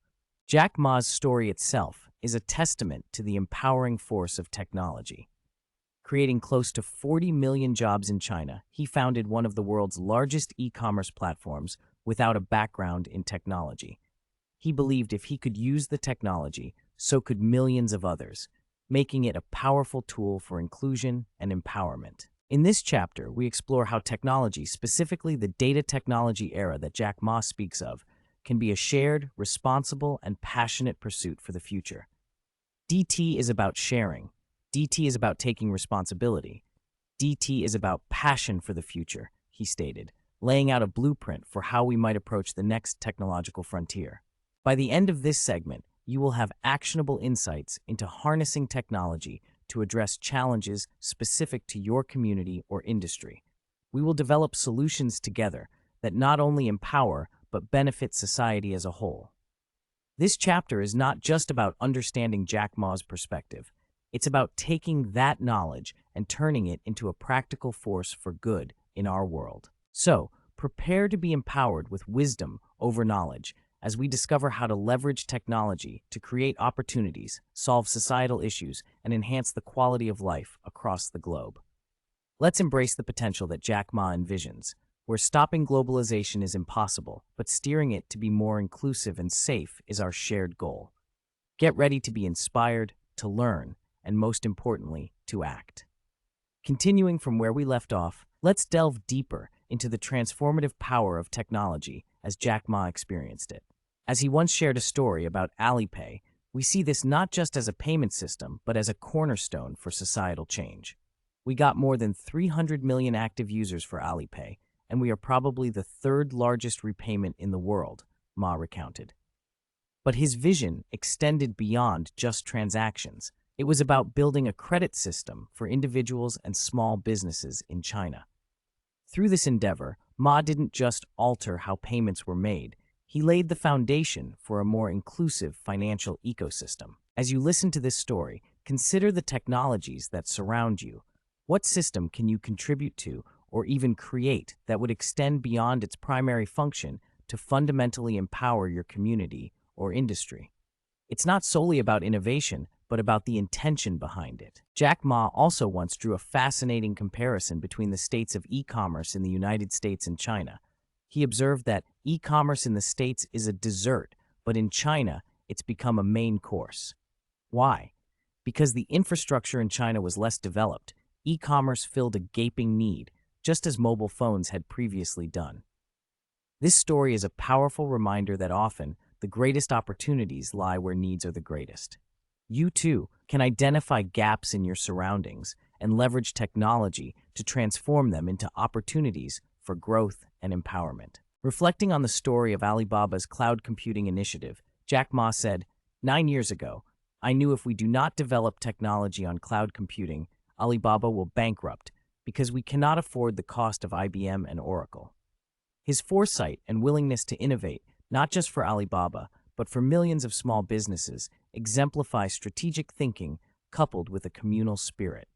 Jack Ma's story itself is a testament to the empowering force of technology. Creating close to 40 million jobs in China, he founded one of the world's largest e-commerce platforms without a background in technology. He believed if he could use the technology, so could millions of others, making it a powerful tool for inclusion and empowerment. In this chapter, we explore how technology, specifically the data technology era that Jack Ma speaks of, can be a shared, responsible, and passionate pursuit for the future. DT is about sharing. DT is about taking responsibility. DT is about passion for the future, he stated, laying out a blueprint for how we might approach the next technological frontier. By the end of this segment, you will have actionable insights into harnessing technology to address challenges specific to your community or industry. We will develop solutions together that not only empower, but benefit society as a whole. This chapter is not just about understanding Jack Ma's perspective. It's about taking that knowledge and turning it into a practical force for good in our world. So, prepare to be empowered with wisdom over knowledge as we discover how to leverage technology to create opportunities, solve societal issues, and enhance the quality of life across the globe. Let's embrace the potential that Jack Ma envisions, where stopping globalization is impossible, but steering it to be more inclusive and safe is our shared goal. Get ready to be inspired, to learn, and most importantly, to act. Continuing from where we left off, let's delve deeper into the transformative power of technology as Jack Ma experienced it. As he once shared a story about Alipay, we see this not just as a payment system, but as a cornerstone for societal change. We got more than 300 million active users for Alipay, and we are probably the third largest repayment in the world, Ma recounted. But his vision extended beyond just transactions. It was about building a credit system for individuals and small businesses in China. Through this endeavor, Ma didn't just alter how payments were made, he laid the foundation for a more inclusive financial ecosystem. As you listen to this story, consider the technologies that surround you. What system can you contribute to or even create that would extend beyond its primary function to fundamentally empower your community or industry? It's not solely about innovation, but about the intention behind it. Jack Ma also once drew a fascinating comparison between the states of e-commerce in the United States and China. He observed that e-commerce in the States is a dessert, but in China, it's become a main course. Why? Because the infrastructure in China was less developed, e-commerce filled a gaping need, just as mobile phones had previously done. This story is a powerful reminder that often the greatest opportunities lie where needs are the greatest. You too can identify gaps in your surroundings and leverage technology to transform them into opportunities for growth and empowerment. Reflecting on the story of Alibaba's cloud computing initiative, Jack Ma said, "9 years ago, I knew if we do not develop technology on cloud computing, Alibaba will bankrupt because we cannot afford the cost of IBM and Oracle." His foresight and willingness to innovate, not just for Alibaba, but for millions of small businesses, exemplify strategic thinking coupled with a communal spirit.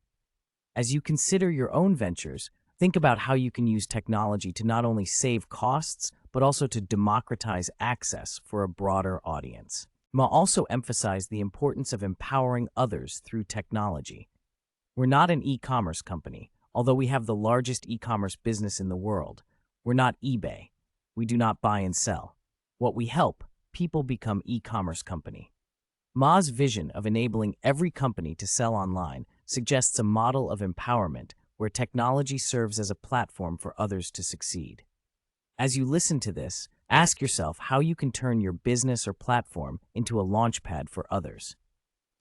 As you consider your own ventures, think about how you can use technology to not only save costs, but also to democratize access for a broader audience. Ma also emphasized the importance of empowering others through technology. We're not an e-commerce company, although we have the largest e-commerce business in the world. We're not eBay. We do not buy and sell. What we help, people become e-commerce company. Ma's vision of enabling every company to sell online suggests a model of empowerment where technology serves as a platform for others to succeed. As you listen to this, ask yourself how you can turn your business or platform into a launchpad for others.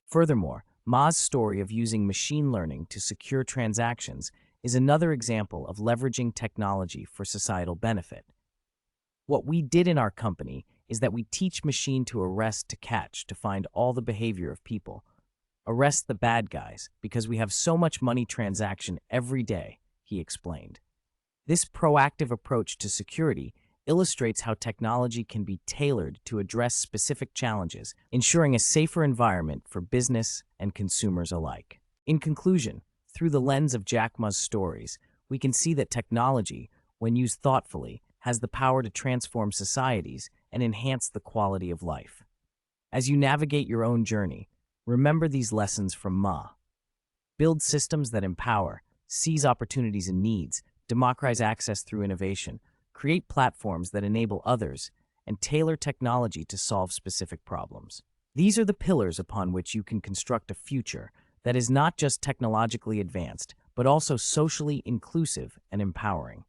Furthermore, Ma's story of using machine learning to secure transactions is another example of leveraging technology for societal benefit. What we did in our company is that we teach machine to arrest to catch to find all the behavior of people. Arrest the bad guys because we have so much money transaction every day, he explained. This proactive approach to security illustrates how technology can be tailored to address specific challenges, ensuring a safer environment for business and consumers alike. In conclusion, through the lens of Jack Ma's stories, we can see that technology, when used thoughtfully, has the power to transform societies and enhance the quality of life. As you navigate your own journey, remember these lessons from Ma. Build systems that empower, seize opportunities and needs, democratize access through innovation, create platforms that enable others, and tailor technology to solve specific problems. These are the pillars upon which you can construct a future that is not just technologically advanced, but also socially inclusive and empowering.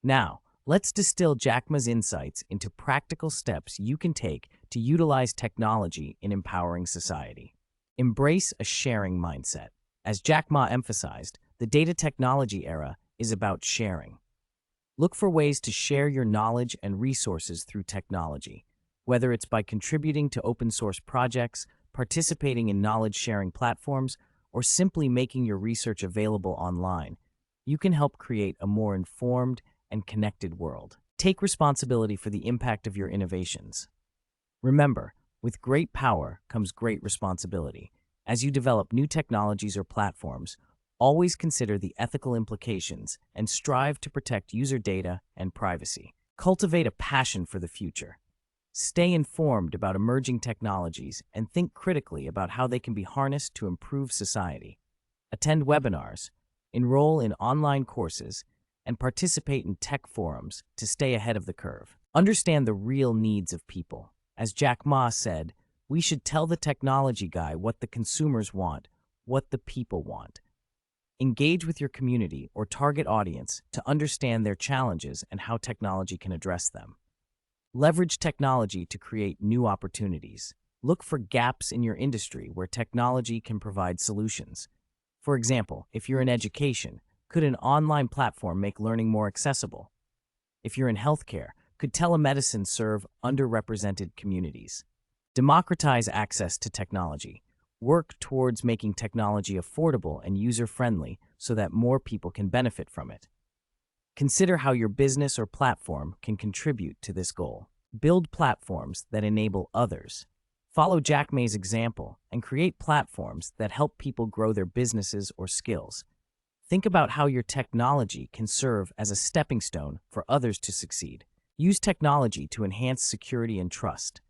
Now, let's distill Jack Ma's insights into practical steps you can take to utilize technology in empowering society. Embrace a sharing mindset. As Jack Ma emphasized, the data technology era is about sharing. Look for ways to share your knowledge and resources through technology, whether it's by contributing to open source projects, participating in knowledge-sharing platforms, or simply making your research available online. You can help create a more informed and connected world. Take responsibility for the impact of your innovations. Remember, with great power comes great responsibility. As you develop new technologies or platforms, always consider the ethical implications and strive to protect user data and privacy. Cultivate a passion for the future. Stay informed about emerging technologies and think critically about how they can be harnessed to improve society. Attend webinars, enroll in online courses, and participate in tech forums to stay ahead of the curve. Understand the real needs of people. As Jack Ma said, we should tell the technology guy what the consumers want, what the people want. Engage with your community or target audience to understand their challenges and how technology can address them. Leverage technology to create new opportunities. Look for gaps in your industry where technology can provide solutions. For example, if you're in education, could an online platform make learning more accessible? If you're in healthcare, could telemedicine serve underrepresented communities? Democratize access to technology. Work towards making technology affordable and user-friendly so that more people can benefit from it. Consider how your business or platform can contribute to this goal. Build platforms that enable others. Follow Jack Ma's example and create platforms that help people grow their businesses or skills. Think about how your technology can serve as a stepping stone for others to succeed. Use technology to enhance security and trust.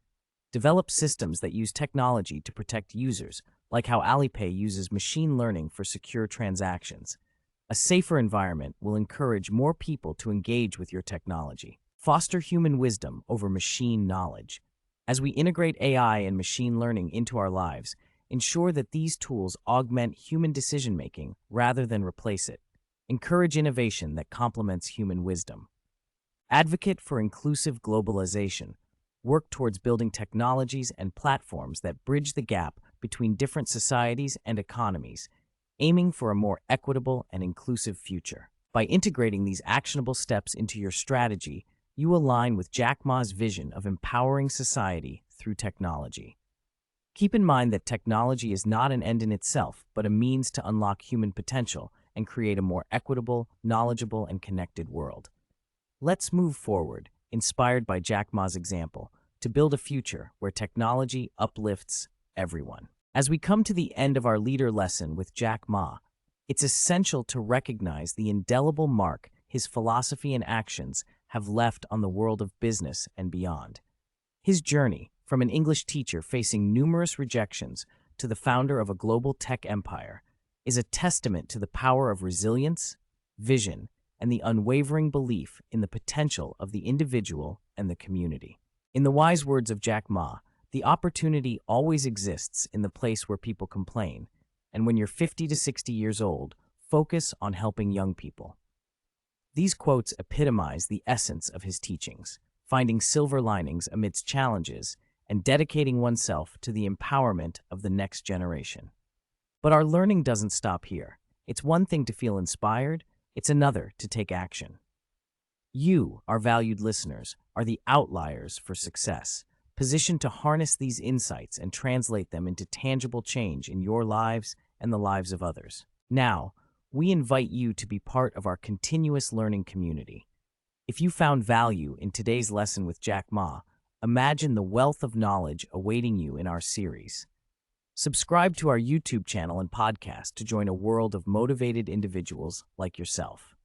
Develop systems that use technology to protect users, like how Alipay uses machine learning for secure transactions. A safer environment will encourage more people to engage with your technology. Foster human wisdom over machine knowledge. As we integrate AI and machine learning into our lives, ensure that these tools augment human decision-making rather than replace it. Encourage innovation that complements human wisdom. Advocate for inclusive globalization. Work towards building technologies and platforms that bridge the gap between different societies and economies, aiming for a more equitable and inclusive future. By integrating these actionable steps into your strategy, you align with Jack Ma's vision of empowering society through technology. Keep in mind that technology is not an end in itself, but a means to unlock human potential and create a more equitable, knowledgeable, and connected world. Let's move forward, inspired by Jack Ma's example, to build a future where technology uplifts everyone. As we come to the end of our leader lesson with Jack Ma, it's essential to recognize the indelible mark his philosophy and actions have left on the world of business and beyond. His journey, from an English teacher facing numerous rejections to the founder of a global tech empire, is a testament to the power of resilience, vision, and the unwavering belief in the potential of the individual and the community. In the wise words of Jack Ma, the opportunity always exists in the place where people complain, and when you're 50 to 60 years old, focus on helping young people. These quotes epitomize the essence of his teachings, finding silver linings amidst challenges and dedicating oneself to the empowerment of the next generation. But our learning doesn't stop here. It's one thing to feel inspired, it's another to take action. You, our valued listeners, are the outliers for success, positioned to harness these insights and translate them into tangible change in your lives and the lives of others. Now, we invite you to be part of our continuous learning community. If you found value in today's lesson with Jack Ma, imagine the wealth of knowledge awaiting you in our series. Subscribe to our YouTube channel and podcast to join a world of motivated individuals like yourself.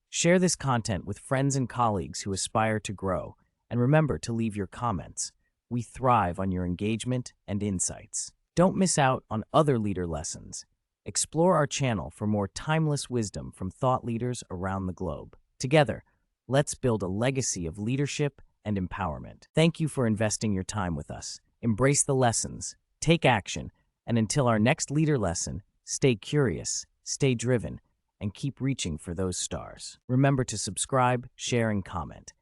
Share this content with friends and colleagues who aspire to grow, and remember to leave your comments. We thrive on your engagement and insights. Don't miss out on other leader lessons. Explore our channel for more timeless wisdom from thought leaders around the globe. Together, let's build a legacy of leadership and empowerment. Thank you for investing your time with us. Embrace the lessons, take action, and until our next leader lesson, stay curious, stay driven, and keep reaching for those stars. Remember to subscribe, share, and comment.